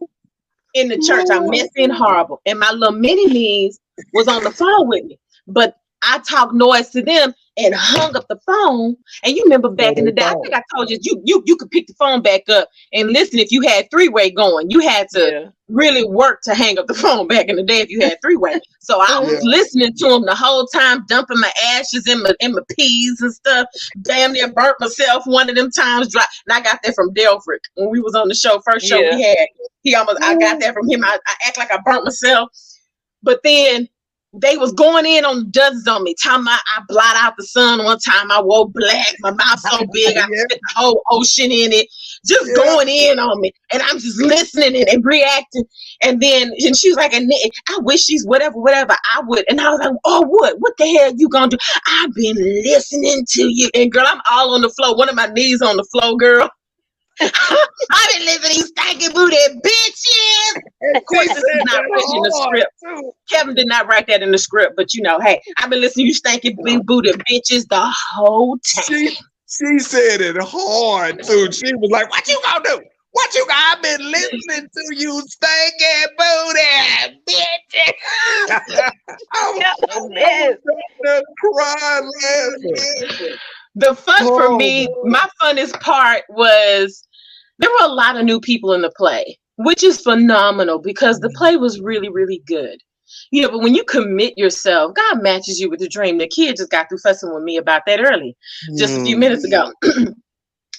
in the church. I'm messy and horrible. And my little mini-me's was on the phone with me. But I talked noise to them and hung up the phone. And you remember back in the day, I think I told you, you could pick the phone back up and listen if you had three-way going. You had to really work to hang up the phone back in the day if you had three-way. So I was listening to them the whole time, dumping my ashes in my peas and stuff. Damn near burnt myself one of them times. And I got that from Delfrick when we was on the show. First show we had. I got that from him. I act like I burnt myself. But then they was going in on dozens on me. Time I blot out the sun one time. I wore black. My mouth so big. I spit the whole ocean in it. Just going in on me. And I'm just listening and reacting. And she was like, I wish she's whatever I would. And I was like, oh, what the hell you gonna do? I've been listening to you. And girl, I'm all on the floor. One of my knees on the floor, girl. I've been listening to these stanky booty bitches. Of course, this is not written in the script. Kevin did not write that in the script, but hey, I've been listening to you stanky booty bitches the whole time. She said it hard too. She was like, "What you gonna do? What you got? I've been listening to you stinking booty, bitch." Crying laughing. The fun for me, my funnest part was there were a lot of new people in the play, which is phenomenal because the play was really, really good. But when you commit yourself, God matches you with the dream. The kid just got through fussing with me about that early, just a few minutes ago.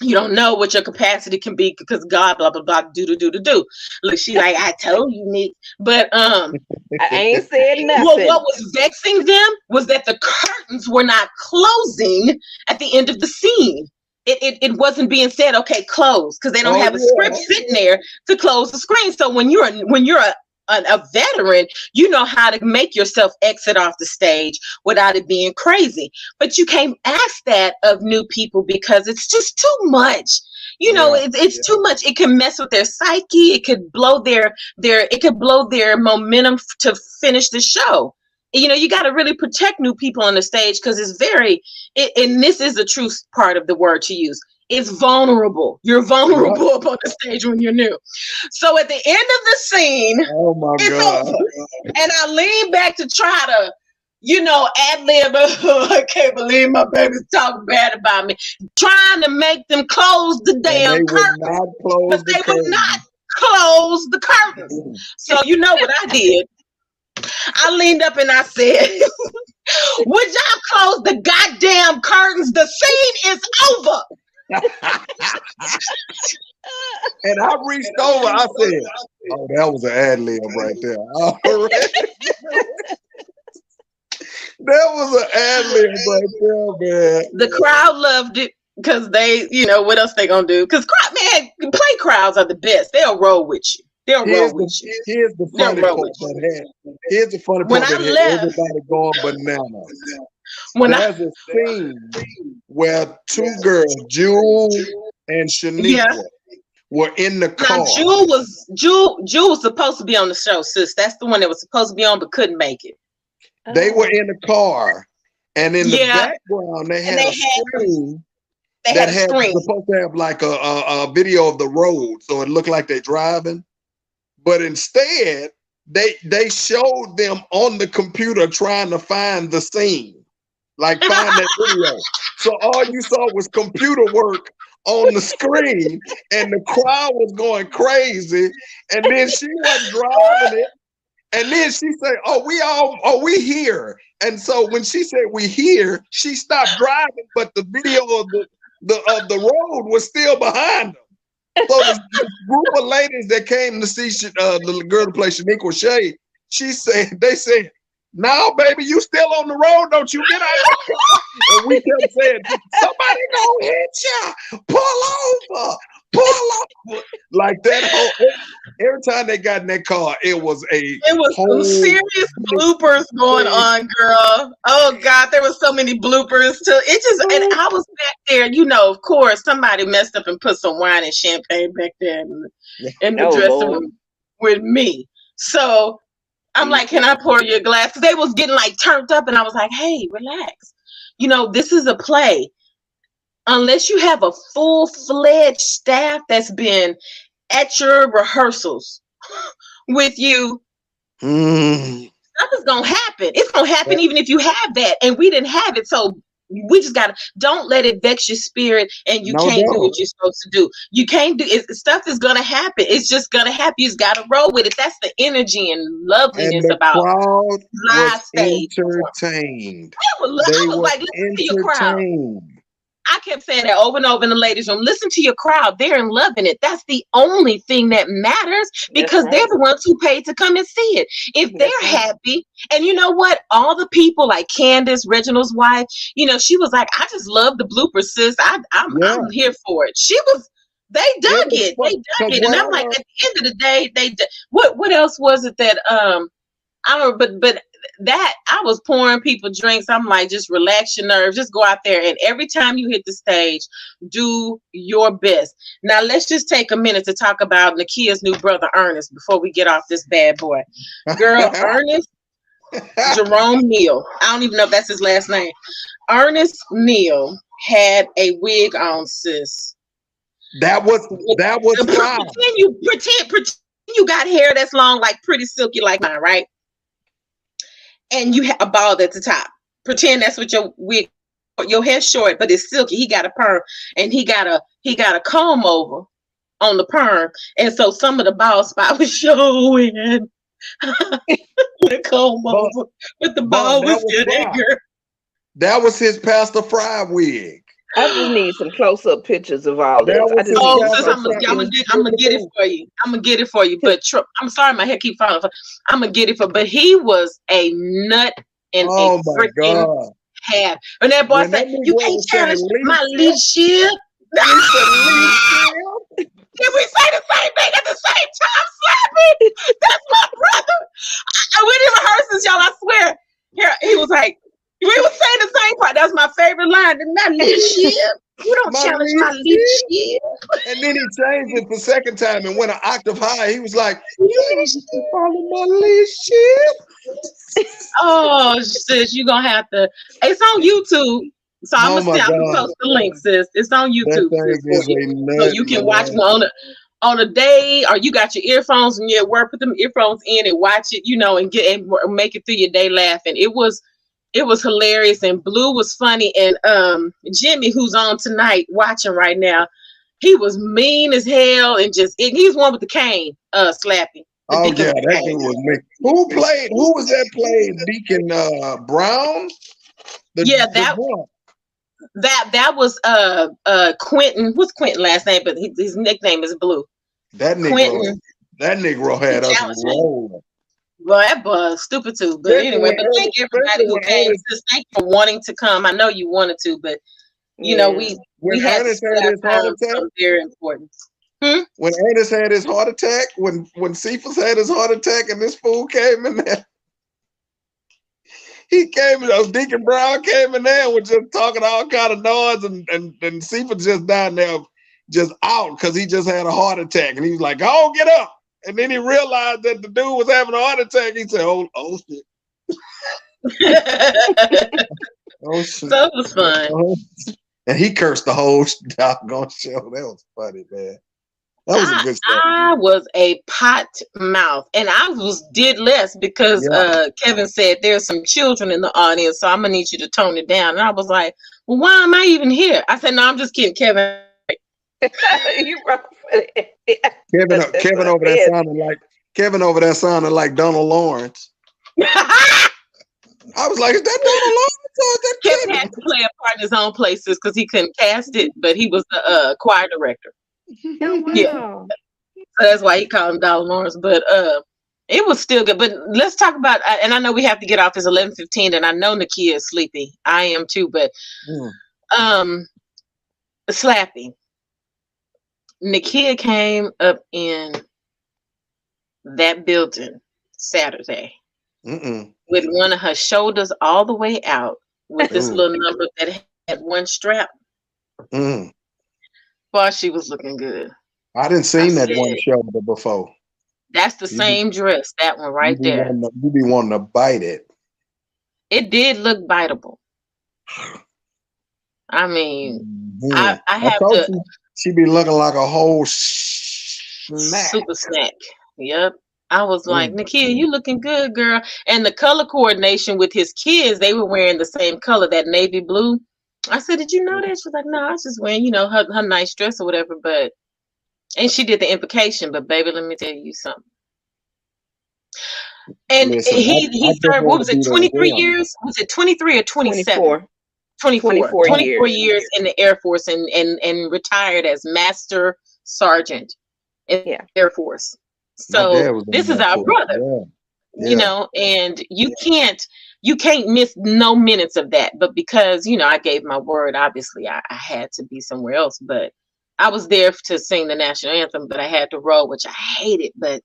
You don't know what your capacity can be because God, blah, blah, blah, do. Look, she like, I told you, Nick. But I ain't said nothing. Well, what was vexing them was that the curtains were not closing at the end of the scene. It wasn't being said, okay, close, because they don't have a script sitting there to close the screen. So when you're a veteran, you know how to make yourself exit off the stage without it being crazy. But you can't ask that of new people because it's just too much. It's too much. It can mess with their psyche. It could blow their momentum to finish the show. You got to really protect new people on the stage because and this is the true part of the word to use. It's vulnerable. You're vulnerable up on the stage when you're new. So at the end of the scene, oh my God, over, and I lean back to try to, ad lib. I can't believe my baby's talking bad about me. Trying to make them close the damn curtain, but they would not close the curtains. So you know what I did? I leaned up and I said, would y'all close the goddamn curtains? The scene is over. And I reached over. I said, "Oh, that was an ad lib right there." That was an ad lib right there, man. The crowd loved it because they, what else they gonna do? Because play crowds are the best. They'll roll with you. They'll roll with you. Here's the funny part that had everybody going bananas. There's a scene where two girls, Jewel and Shaniqua, were in the car. Now, Jewel was supposed to be on the show, sis. That's the one that was supposed to be on but couldn't make it. They were in the car, and in the background they had a screen that had supposed to have like a video of the road, so it looked like they're driving. But instead, they showed them on the computer trying to find the scene, like find that video. So all you saw was computer work on the screen, and the crowd was going crazy. And then she was driving it, and then she said, we here." And so when she said "we here," she stopped driving, but the video of the road was still behind them. So the group of ladies that came to see the girl to play Shaniqua Shea, they said, "Now, baby, you still on the road, don't you get out?" And we kept saying, "Somebody gonna hit you, pull over." Like that every time they got in that car, it was some serious bloopers going on, girl. Oh God, there was so many bloopers too. And I was back there, of course, somebody messed up and put some wine and champagne back there in the dressing room with me. So I'm like, "Can I pour you a glass?" Because they was getting like turned up, and I was like, "Hey, relax. This is a play. Unless you have a full-fledged staff that's been at your rehearsals with you, stuff is going to happen. It's going to happen even if you have that. And we didn't have it. So we just got to, don't let it vex your spirit and you can't do what you're supposed to do. You can't do it. Stuff is going to happen. It's just going to happen. You just got to roll with it. That's the energy and loveliness about live stage. Entertained. I was like, listen to your crowd. I kept saying that over and over in the ladies' room. Listen to your crowd. They're loving it. That's the only thing that matters because they're the ones who paid to come and see it. If they're happy, and you know what? All the people like Candace, Reginald's wife, she was like, "I just love the bloopers, sis. I'm here for it." They dug it. They dug it. And I'm like, at the end of the day, what else was it that I don't know, but that I was pouring people drinks. I'm like, just relax your nerves, just go out there, and every time you hit the stage, do your best. Now let's just take a minute to talk about Nakia's new brother Ernest before we get off this bad boy. Girl, Ernest Jerome Neal. I don't even know if that's his last name. Ernest Neal had a wig on, sis. That was fine. Pretend you got hair that's long, like pretty silky like mine, right? And you have a bald at the top. Pretend that's what your wig, your hair's short, but it's silky. He got a perm, and he got a comb over on the perm, and so some of the bald spot was showing. The comb over, but the bald was still there. That was his Pastor Fry wig. I just need some close-up pictures of all this. I'm gonna get it for you. I'm gonna get it for you. But I'm sorry, my hair keep falling. I'm gonna get it for. But he was a nut and a freaking half. And that boy said, "You can't challenge my leadership." Did we say the same thing at the same time, Slappy? That's my brother. We didn't rehearse this, y'all. I swear. Here he was like. We were saying the same part. That was my favorite line. Not leadership. You don't challenge my leadership. And then he changed it the second time and went an octave high. He was like, "You follow my leadership." Oh, sis, you're gonna have to. It's on YouTube. So I'm gonna post the link, sis. It's on YouTube. So you can watch on a day, or you got your earphones and you're at work, put them earphones in and watch it, and make it through your day laughing. It was hilarious, and Blue was funny, and Jimmy, who's on tonight watching right now, he was mean as hell, and he's one with the cane, Slappy. Oh yeah, that dude was me. Who was that playing Deacon Brown? That was Quentin. What's Quentin last name? But his nickname is Blue. That Negro had us rolling. Well, that was stupid too. But anyway, thank everybody who came. Thank you for wanting to come. I know you wanted to, but we had Ernest had his heart attack. Very important. When Ernest had his heart attack, when Cephas had his heart attack, and this fool came in there, Deacon Brown came in there and was just talking all kind of noise, and Cephas just down there, just out because he just had a heart attack, and he was like, "Oh, get up." And then he realized that the dude was having a heart attack. He said, "Oh shit." Oh shit. So it was fun. And he cursed the whole doggone show. That was funny, man. That was a good show. I was a pot mouth, and I did less because Kevin said there's some children in the audience, so I'm gonna need you to tone it down. And I was like, "Well, why am I even here?" I said, "No, I'm just kidding, Kevin." You wrong for that. Kevin over there sounded like Donald Lawrence. I was like, "Is that Donald Lawrence or is that Kevin had to play a part in his own places because he couldn't cast it, but he was the choir director. Oh, wow. Yeah, so that's why he called him Donald Lawrence. But it was still good. But let's talk about. And I know we have to get off. It's 11:15, and I know Nakia is sleepy. I am too. But Slappy. Nakia came up in that building Saturday with one of her shoulders all the way out with this little number that had one strap. Boy, she was looking good. I didn't see that one shoulder before. That's the same dress, that one right there. You be wanting to bite it. It did look biteable. I mean, I have to. She be looking like a whole snack. Super snack. Yep. I was like, Nakia, you looking good, girl. And the color coordination with his kids, they were wearing the same color, that navy blue. I said, did you know that? She was like, no, I was just wearing, her nice dress or whatever. And she did the implication. But baby, let me tell you something. And he served, what was it, 23 years? Was it 23 or 27? 24 years in the Air Force and retired as Master Sergeant in the Air Force. So this is our brother, and you can't miss no minutes of that. But because, I gave my word, obviously I had to be somewhere else, but I was there to sing the national anthem, but I had to roll, which I hated, but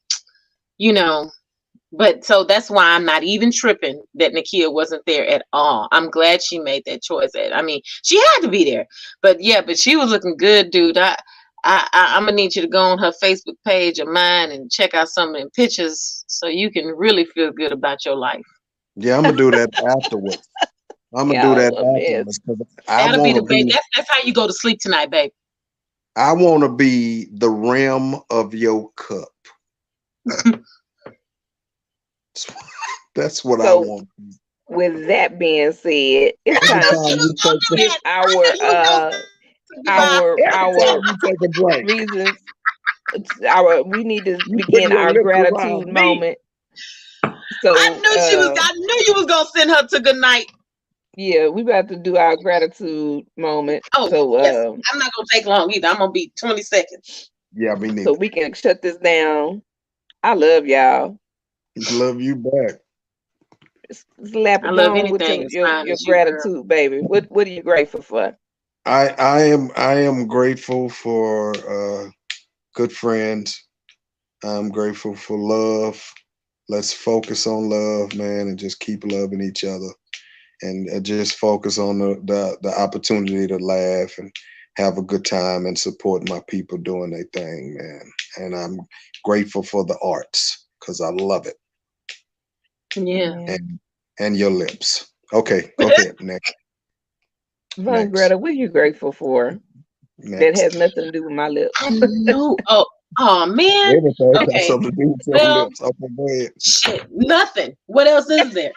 But so that's why I'm not even tripping that Nakia wasn't there at all. I'm glad she made that choice. I mean, she had to be there. But yeah, but she was looking good, dude. I'm gonna need you to go on her Facebook page of mine and check out some of them pictures so you can really feel good about your life. Yeah, I'm gonna do that afterwards. I'm gonna do Y'all that a mess. afterwards because I That'll be want the to baby. be. That's how you go to sleep tonight, babe. I want to be the rim of your cup. That's what I So want. with that being said, it's Every time time you take to a, give I knew you was gonna say goodbye. every time our you take a drink, reasons. We need to you put begin your our lips around gratitude me. moment. So I knew you was gonna send her to good night. yeah, we about to do our gratitude moment. Oh, So yes. I'm not gonna take long either. I'm gonna be 20 seconds. Yeah, me so neither. we can shut this down. I love y'all. Love you back. Slap I it, love go on with anything as fine your as you, girl. gratitude, baby. What are you grateful for? I am grateful for good friends. I'm grateful for love. Let's focus on love, man, and just keep loving each other, and just focus on the opportunity to laugh and have a good time and support my people doing their thing, man. And I'm grateful for the arts because I love it. Yeah. Yeah. And your lips. Okay, go ahead. Next. Von Next. Greta, what are you grateful for? That has Next. nothing to do with my lips. I know. Oh man. Everything got Okay. something to do with your Well, lips. Okay, go ahead. shit. Nothing. What else is there?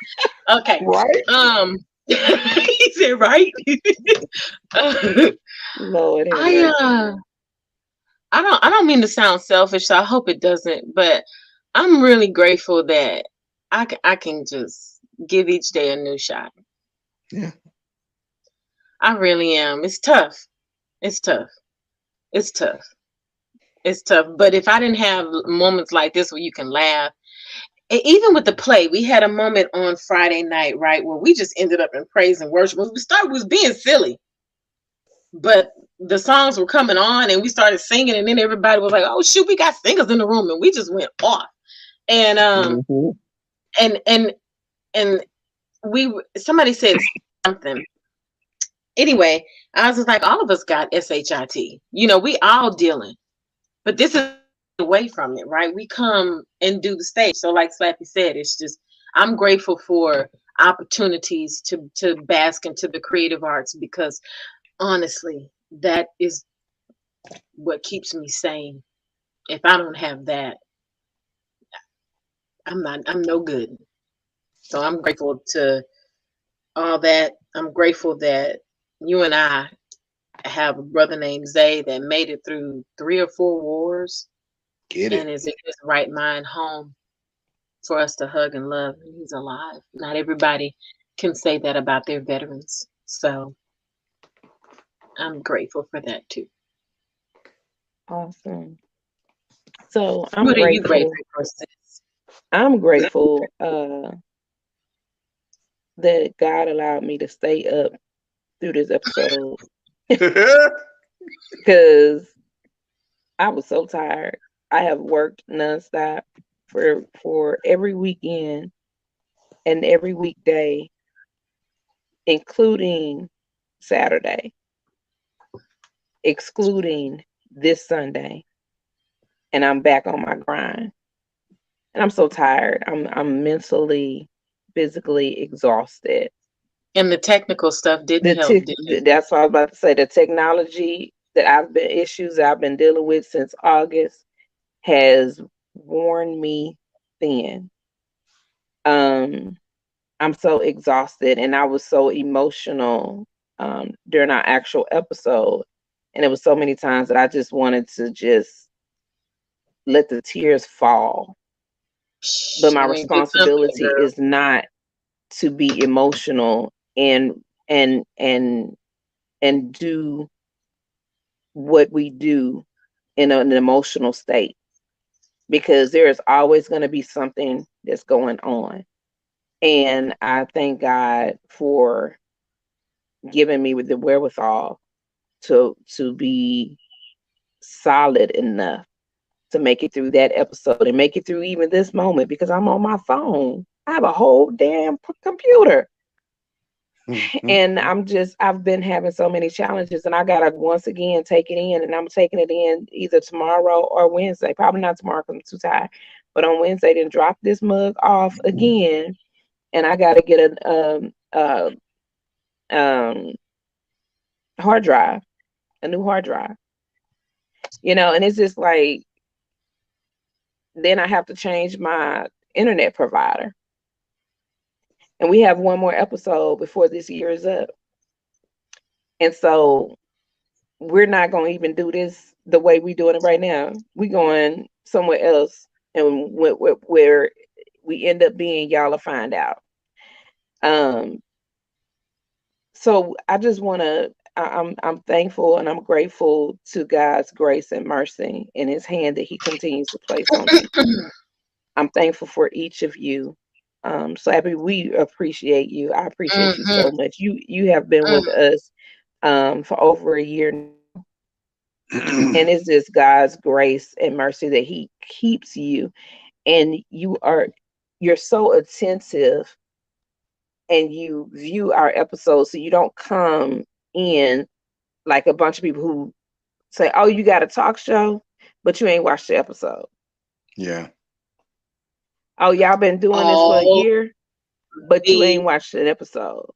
Okay. Right? He said right. uh, Lord have I mercy. I don't mean to sound selfish, so I hope it doesn't, but I'm really grateful that I can just give each day a new shot. Yeah. I really am. It's tough. It's tough. It's tough. It's tough. But if I didn't have moments like this where you can laugh, even with the play, we had a moment on Friday night, right, where we just ended up in praise and worship. We started was being silly, but the songs were coming on, and we started singing, and then everybody was like, "Oh shoot, we got singers in the room," and we just went off. And Mm-hmm. and and and somebody said something. Anyway, I was just like, all of us got shit. We all dealing, but this is away from it, right? We come and do the stage. So like Slappy said, it's just I'm grateful for opportunities to bask into the creative arts, because honestly, that is what keeps me sane. If I don't have that, I'm no good. So I'm grateful to all that. I'm grateful that you and I have a brother named Zay that made it through 3 or 4 wars Get and it. is in his right mind home for us to hug and love. And he's alive. Not everybody can say that about their veterans. So I'm grateful for that too. Awesome. So I'm What are you grateful. grateful for, sis? I'm grateful that God allowed me to stay up through this episode because I was so tired. I have worked nonstop for every weekend and every weekday, including Saturday, excluding this Sunday, and I'm back on my grind. And I'm so tired. I'm mentally, physically exhausted. And the technical stuff didn't help, did it? That's what I was about to say. The technology issues that I've been dealing with since August has worn me thin. I'm so exhausted, and I was so emotional during our actual episode, and it was so many times that I just wanted to just let the tears fall. But my I mean, do something, responsibility girl. is not to be emotional and and do what we do in an emotional state, because there is always going to be something that's going on. And I thank God for giving me with the wherewithal to be solid enough to make it through that episode and make it through even this moment, because I'm on my phone. I have a whole damn computer. And I've been having so many challenges, and I gotta once again take it in, and I'm taking it in either tomorrow or Wednesday. Probably not tomorrow because I'm too tired, but on Wednesday, then drop this mug off again, and I gotta get um hard drive, a new hard drive, and it's just like, then I have to change my internet provider, and we have one more episode before this year is up, and so we're not going to even do this the way we're doing it right now. We're going somewhere else, and where we end up being, y'all will find out. So I just want to, I'm thankful and I'm grateful to God's grace and mercy in his hand that he continues to place on me. I'm thankful for each of you. Slappy, we appreciate you. I appreciate you so much. You have been with us for over a year now. And it's just God's grace and mercy that he keeps you, and you're so attentive, and you view our episodes, so you don't come in like a bunch of people who say, oh, you got a talk show, but you ain't watched the episode. Yeah. Oh, y'all been doing this for a year, but you ain't watched an episode.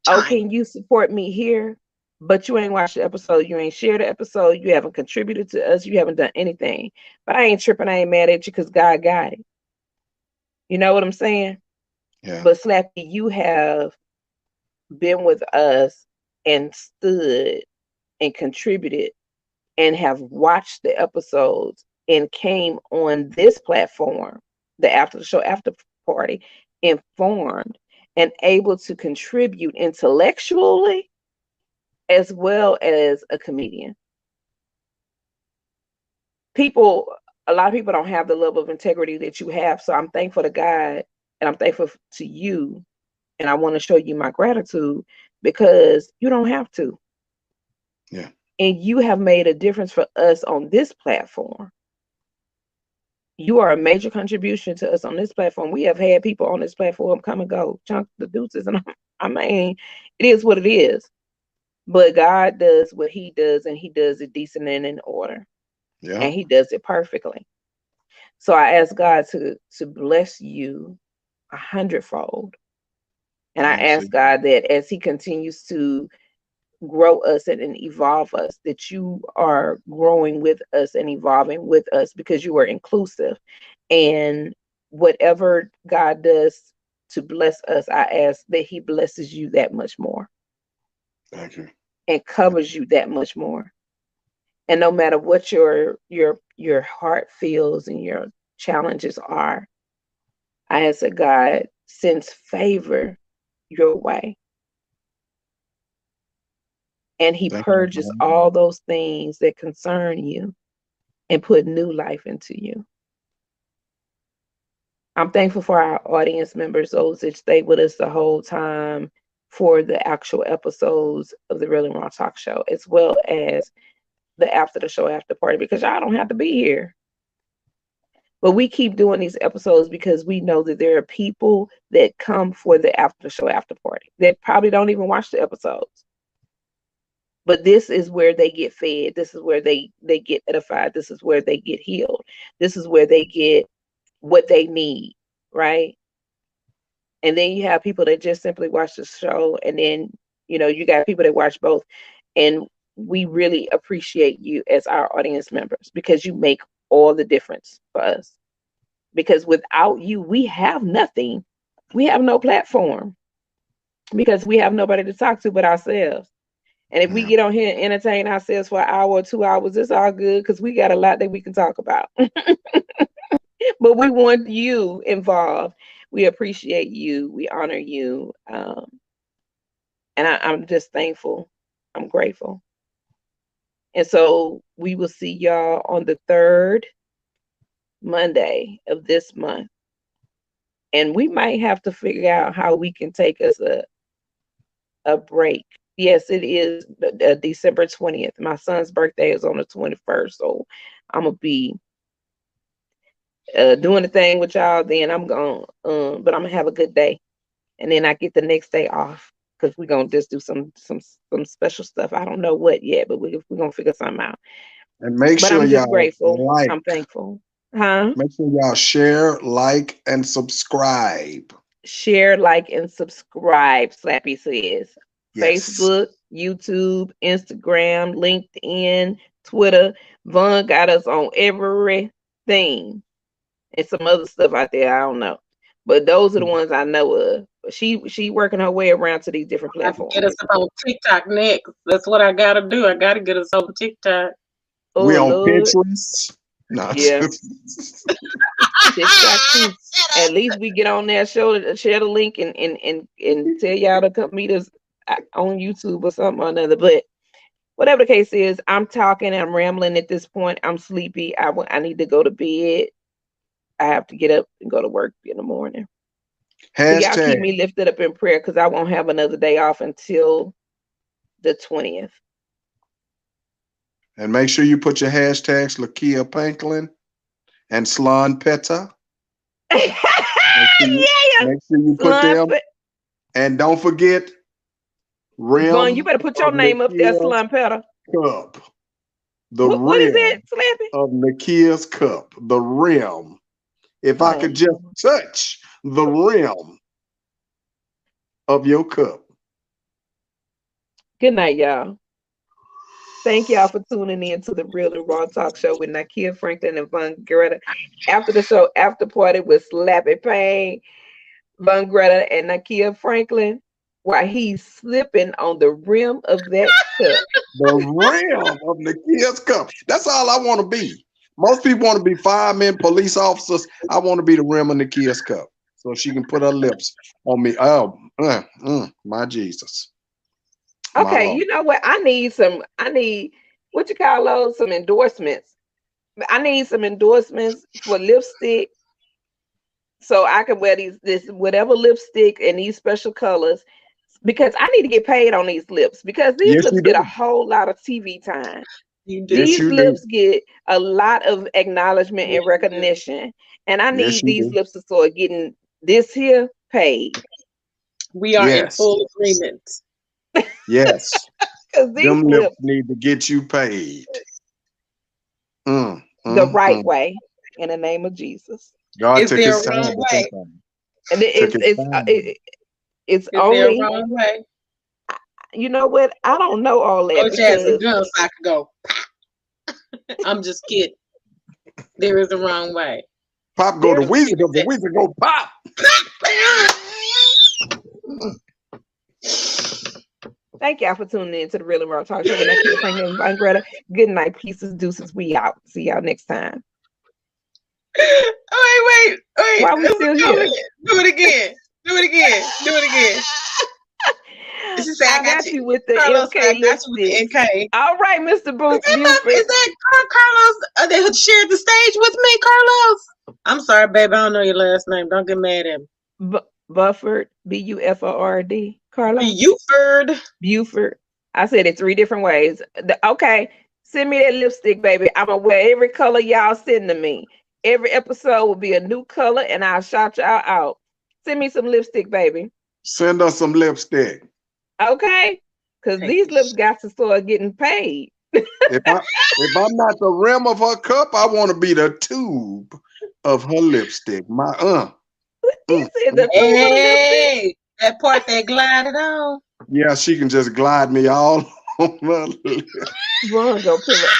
Oh, can you support me here? But you ain't watched the episode. You ain't shared the episode. You haven't contributed to us. You haven't done anything. But I ain't tripping. I ain't mad at you because God got it. You know what I'm saying? Yeah. But Slappy, you have been with us and stood and contributed and have watched the episodes and came on this platform, the After the Show After Party, informed and able to contribute intellectually as well as a comedian. A lot of people don't have the level of integrity that you have. So I'm thankful to God, and I'm thankful to you. And I want to show you my gratitude, because you don't have to. Yeah. And you have made a difference for us on this platform. You are a major contribution to us on this platform. We have had people on this platform come and go, chunk the deuces. And I mean, it is what it is. But God does what he does, and he does it decent and in order. Yeah. And he does it perfectly. So I ask God to bless you 100-fold. And I ask God that as he continues to grow us and evolve us, that you are growing with us and evolving with us, because you are inclusive. And whatever God does to bless us, I ask that he blesses you that much more. Thank you. And covers you that much more. And no matter what your heart feels and your challenges are, I ask that God sends favor your way. And he purges all those things that concern you and put new life into you. I'm thankful for our audience members, those that stayed with us the whole time for the actual episodes of the Real and Raw Talk Show, as well as the After the Show After Party, because y'all don't have to be here. But we keep doing these episodes because we know that there are people that come for the After the Show After Party that probably don't even watch the episodes. But this is where they get fed. This is where they get edified. This is where they get healed. This is where they get what they need, right? And then you have people that just simply watch the show, and then you got people that watch both. And we really appreciate you as our audience members, because you make all the difference for us. Because without you, we have nothing. We have no platform, because we have nobody to talk to but ourselves. And if we get on here and entertain ourselves for an hour or 2 hours, it's all good, because we got a lot that we can talk about. But we want you involved. We appreciate you. We honor you. And I'm just thankful. I'm grateful. And so we will see y'all on the 3rd Monday of this month. And we might have to figure out how we can take us a break. Yes, it is December 20th. My son's birthday is on the 21st. So I'm going to be doing the thing with y'all, then I'm going but I'm gonna have a good day. And then I get the next day off because we're gonna just do some special stuff. I don't know what yet, but we're gonna figure something out. And make But sure I'm just y'all grateful. like, I'm thankful. Huh? make sure y'all share, like, and subscribe. Share, like, and subscribe, Slappy says. Yes. Facebook, YouTube, Instagram, LinkedIn, Twitter. Vaughn got us on everything. And some other stuff out there, I don't know. But those are the ones I know of. She working her way around to these different I have to get platforms. us up on TikTok next. That's what I gotta do. I gotta get us over TikTok. We Oh on Lord. Pinterest. No. Yeah. TikTok too. At least we get on there, share the link and tell y'all to come meet us on YouTube or something or another. But whatever the case is, I'm talking, I'm rambling at this point. I'm sleepy. I need to go to bed. I have to get up and go to work in the morning. So y'all keep Hashtag. me lifted up in prayer because I won't have another day off until the 20th. And make sure you put your hashtags Lakia Panklin and Slon Peta. Yeah. Make sure you put them. And don't forget rim. Vaughn, you better put your name up there, Slum Petter. Cup. The What is rim it, Slappy? of Nakia's cup. The rim. If I could just touch the rim of your cup. Good night, y'all. Thank y'all for tuning in to the Real and Raw Talk Show with Nakia Franklin and Von Greta. After the show, after party with Slappy Payne, Von Greta, and Nakia Franklin, while he's slipping on the rim of that cup. The rim of Nakia's cup. That's all I want to be. Most people want to be firemen, police officers. I want to be the rim of Nakia's cup, so she can put her lips on me. Oh, my Jesus. Okay, you know what? I need what you call those? Some endorsements. I need some endorsements for lipstick, so I can wear this whatever lipstick and these special colors, because I need to get paid on these lips, because these lips get a whole lot of TV time. These lips get a lot of acknowledgement and recognition, and I need these lips to start getting this here paid. We are in full agreement. Yes. Because these lips need to get you paid. The right way, in the name of Jesus. God took his time. Way? And it's only wrong way. You know what? I don't know all that. Oh, she has a gun so I could go. I'm just kidding. There is a wrong way. Pop go to Weezer, the Weezer go pop. Thank y'all for tuning in to the Real and Raw Talk Show with Nakia Franklin and Greta. Good night, pieces, deuces. We out. See y'all next time. Wait. Why we still here? Do it again. She said, I got you with the Carlos, MK lipstick. NK. All right, Mr. Boots. Is that Carlos? They shared the stage with me, Carlos. I'm sorry, baby. I don't know your last name. Don't get mad at me. Bufford, Buford, Carlos. Buford. I said it 3 different ways. Okay, send me that lipstick, baby. I'm gonna wear every color y'all send to me. Every episode will be a new color, and I'll shout y'all out. Send me some lipstick, baby. Send us some lipstick. Okay, because these lips got to start getting paid. If I'm not the rim of her cup, I want to be the tube of her lipstick. Hey, that part that glided on. Yeah, she can just glide me all on her lips. Run, go pull up.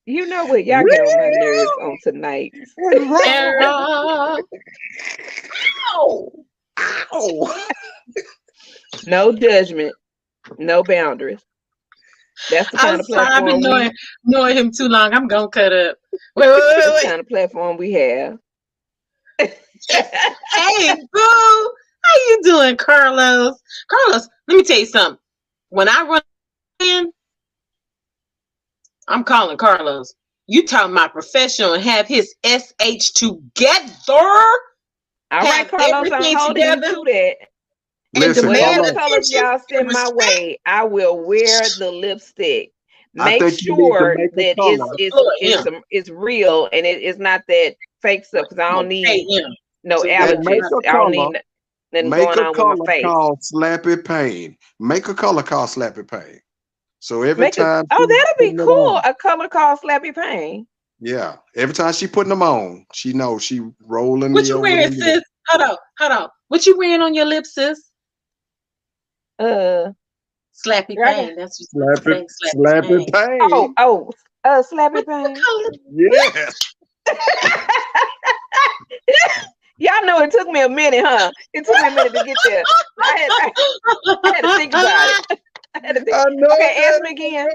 You know what? Y'all get on my nerves on tonight. Ow. No judgment, no boundaries. That's the kind of platform. I've been knowing him too long. I'm gonna cut up. Wait. That's the kind of platform we have. Hey, boo, how you doing, Carlos? Carlos, let me tell you something. When I run in, I'm calling Carlos. You talking about professional and have his SH together. All right, Carlos, I'm holding you to that. Listen, whatever colors y'all send my way, I will wear the lipstick. I make think you need to sure make a that color. it's real and it's not that fake stuff. Because I don't need no allergies. I don't need nothing Make going a on with my color face. called Slappy Payne. Make a color called Slappy Payne. So every time that'd be cool. A color called Slappy Payne. yeah, every time she putting them on, she knows she rolling. What you wearing, sis? Hold on. What you wearing on your lips, sis? Slappy Payne. That's what Slappy Payne. Slappy Payne. Yes. Y'all know it took me a minute, huh? It took me a minute to get there. I had to think about it. Okay, ask me again.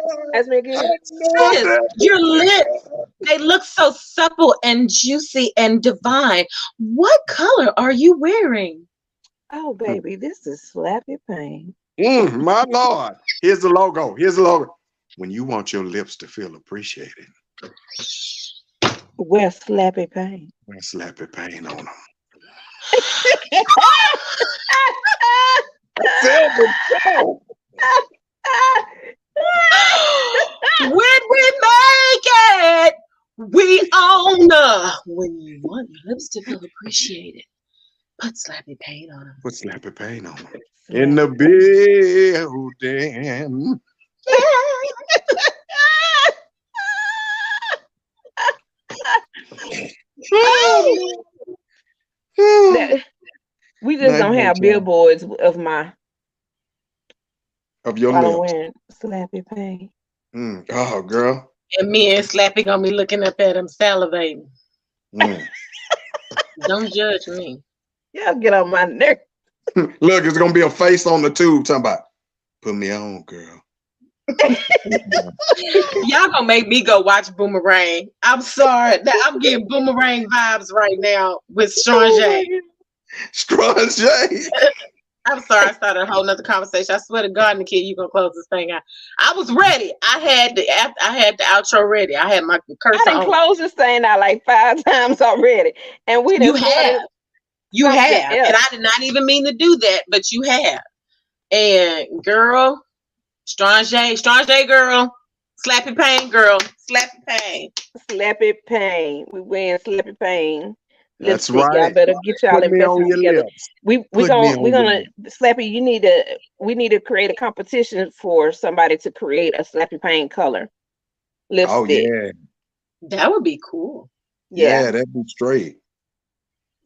Your lips, they look so supple and juicy and divine. What color are you wearing? Oh, baby, this is Slappy Payne. My Lord. Here's the logo. When you want your lips to feel appreciated, wear Slappy Payne. Wear Slappy Payne on them. When we make it, we own when you want your lips to feel appreciated, put Slappy Payne on them. Put Slappy Payne on them. In the building. We just don't have billboards of your lips. I'm wearing Slappy Payne. Oh, girl. And me and Slappy gonna be looking up at him, salivating. Don't judge me. Y'all get on my nerves. Look, it's gonna be a face on the tube talking about, put me on, girl. Y'all gonna make me go watch Boomerang. I'm sorry. I'm getting Boomerang vibes right now with Strange. I'm sorry, I started a whole nother conversation. I swear to God, Nikki, you gonna close this thing out. I was ready. I had the outro ready. I had my cursor on. I done closed this thing out like 5 times already, and we done you have, and I did not even mean to do that, but you have. And girl, Strange girl, Slappy Payne girl, Slappy Payne. We wearing Slappy Payne. That's right. Y'all better get y'all investments together. We're gonna Slappy. We need to create a competition for somebody to create a Slappy Payne color lipstick. Oh yeah, that would be cool. Yeah, that'd be straight.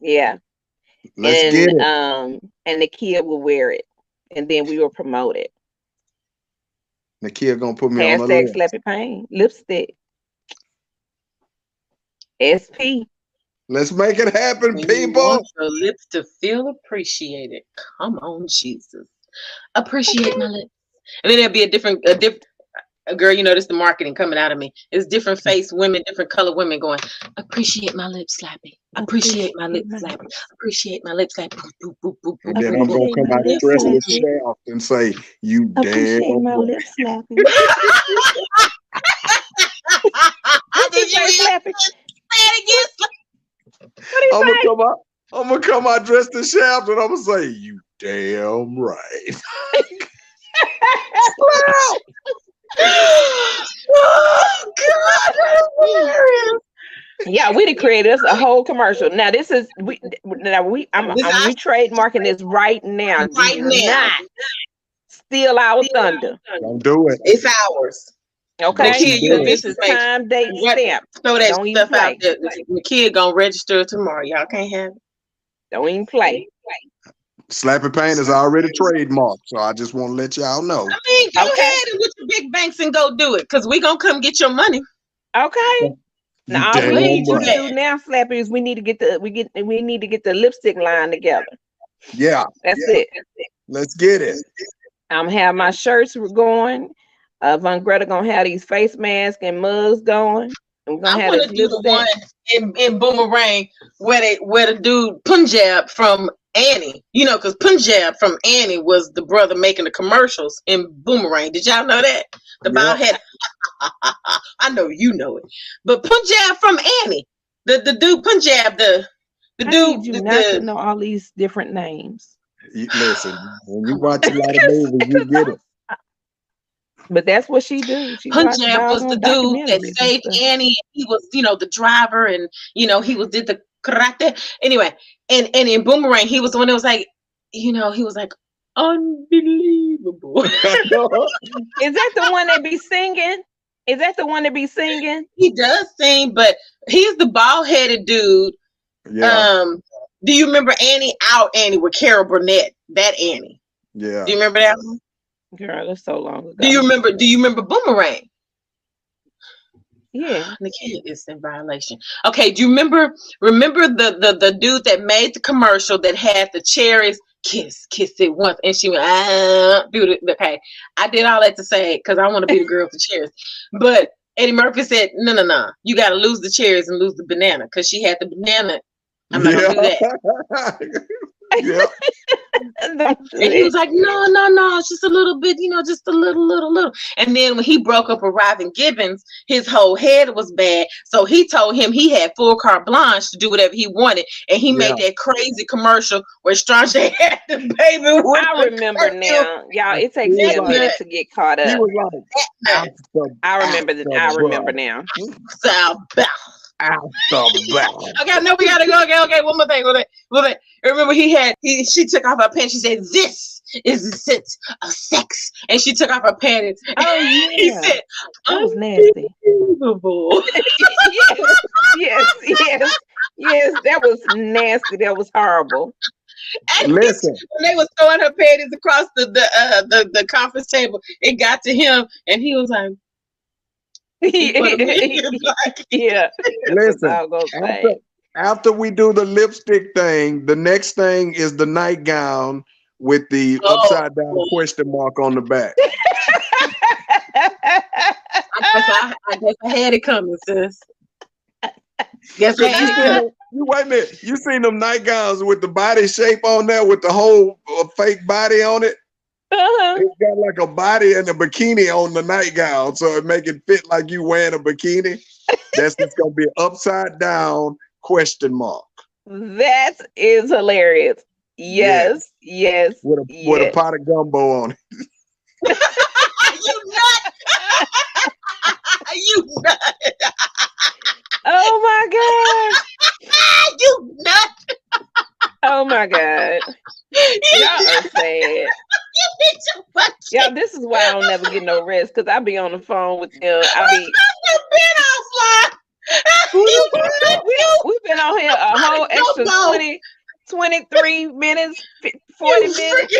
Yeah. Let's get it. And the kid will wear it, and then we will promote it. The kid gonna put me on the list. Slappy Payne lipstick. SP. Let's make it happen, people. You want your lips to feel appreciated. Come on, Jesus. Appreciate my lips. And then there'll be a different girl, you know, this is the marketing coming out of me. It's different face women, different color women going, appreciate my lips, Slappy. Appreciate my lips, Slappy. Appreciate my lips, Slappy. Boop, boop, boop, boop. And then I'm gonna come out dressed with Shaft and say, you damn my lips, Slappy. Did you Slappy? I'm gonna come out dressed in Shaft and I'm gonna say, you damn right. Oh God, that's hilarious. Yeah, we created us a whole commercial. Now this is we trademarking this right now. Right now. Not steal our thunder. Don't do it. It's ours. Okay. This is time, date, stamp. Throw that stuff out there. The kid gonna register tomorrow. Y'all can't have it. Don't even play. Slappy Payne is already trademarked, so I just want to let y'all know. I mean, go ahead and with your big banks and go do it, because we gonna come get your money. Okay. Now all we need you to do now, Slappy, is we need to get the lipstick line together. Yeah. That's it. Let's get it. I'm gonna have my shirts going. Von Greta gonna have these face masks and mugs going. I'm gonna have do the one in Boomerang where the dude Punjab from Annie, you know, because Punjab from Annie was the brother making the commercials in Boomerang. Did y'all know that? The bald head. I know you know it, but Punjab from Annie, the dude Punjab, the dude. You not to know all these different names. Listen, when you watch a lot of movies, you get it. But that's what she do. She watch Punjab was the doggone dude that documentaries and saved stuff. Annie. He was, the driver, and did the karate. Anyway, and in Boomerang, he was the one that was like, he was like, unbelievable. Is that the one that be singing? Is that the one that be singing? He does sing, but he's the bald-headed dude. Yeah. Do you remember Annie with Carol Burnett? That Annie. Yeah. Do you remember that one? Girl, that's so long ago. Do you remember Boomerang? Yeah. Nikita is in violation. Okay, do you remember the dude that made the commercial that had the cherries? Kiss it once, and she went, do it. Okay, I did all that to say because I want to be the girl with the cherries. But Eddie Murphy said, no, you got to lose the cherries and lose the banana because she had the banana. I'm not gonna do that. Yeah. And he was like, no, it's just a little bit, just a little. And then when he broke up with Robin Gibbons, his whole head was bad. So he told him he had full carte blanche to do whatever he wanted. And he made that crazy commercial where Strange had the baby. I remember now. Y'all, it takes me a minute to get caught up. He was like, I remember now. Out the back. Okay, no, we gotta go. Okay. One more thing. Remember, she took off her pants. She said, "This is the sense of sex," and she took off her panties. Oh yeah, he said, that was nasty. yes, that was nasty. That was horrible. And listen, when they was throwing her panties across the conference table, it got to him, and he was like. Yeah. Listen, after we do the lipstick thing, the next thing is the nightgown with the upside down question mark on the back. I guess I had it coming, sis. Guess I had it. Wait a minute. You seen them nightgowns with the body shape on there with the whole fake body on it? It's got like a body and a bikini on the nightgown, so it make it fit like you wearing a bikini. That's just gonna be upside down question mark. That is hilarious. Yes. With a pot of gumbo on it. You nut! You nut! Oh my god! You nut! Oh my god! Y'all are sad. Yeah, this is why I don't never get no rest because I be on the phone with them. We've been on here a whole extra 23 minutes, 40 minutes.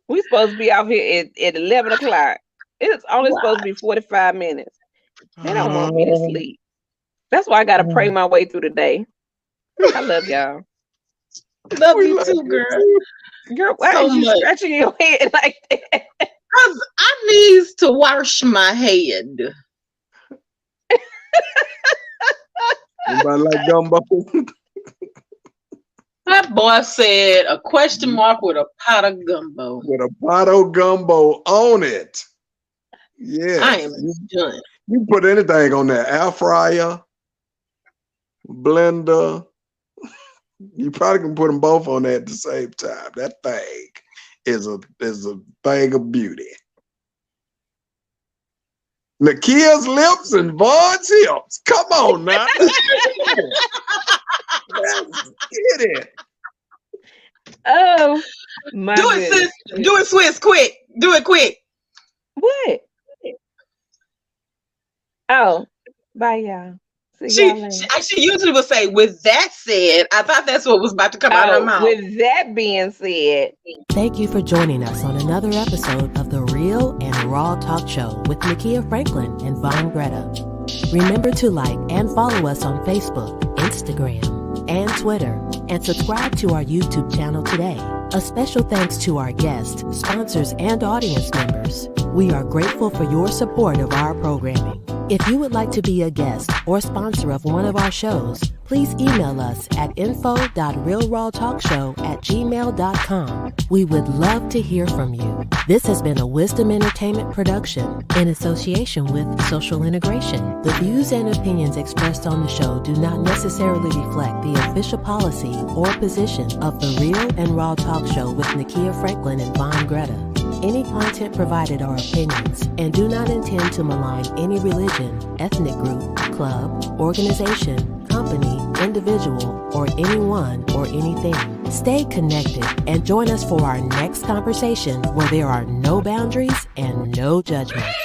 We supposed to be out here at 11 o'clock. It's only supposed to be 45 minutes. They don't want me to sleep. That's why I got to pray my way through the day. I love y'all. Love you too, girl. Girl, why are you scratching your head like that? Because I needs to wash my head. Anybody like gumbo? That boy said a question mark with a pot of gumbo. With a pot of gumbo on it. Yeah. I am done. You can put anything on there. Air fryer, blender. You probably can put them both on there at the same time. That thing is a thing of beauty. Nakia's lips and Vaughn's hips. Come on now. Let's get it. Oh my Do it, sis. Do it, Swiss, quick. Do it quick. What? Oh, bye, y'all. She usually would say, with that said, I thought that's what was about to come out of her mouth. With that being said. Thank you for joining us on another episode of The Real and Raw Talk Show with Nakia Franklin and Von Greta. Remember to like and follow us on Facebook, Instagram, and Twitter, and subscribe to our YouTube channel today. A special thanks to our guests, sponsors, and audience members. We are grateful for your support of our programming. If you would like to be a guest or sponsor of one of our shows, please email us at info.realrawtalkshow@gmail.com. We would love to hear from you. This has been a Wisdom Entertainment production in association with Social Integration. The views and opinions expressed on the show do not necessarily reflect the official policy or position of The Real and Raw Talk Show with Nakia Franklin and Von Greta. Any content provided are opinions and do not intend to malign any religion, ethnic group, club, organization, company, individual, or anyone or anything. Stay connected and join us for our next conversation where there are no boundaries and no judgments.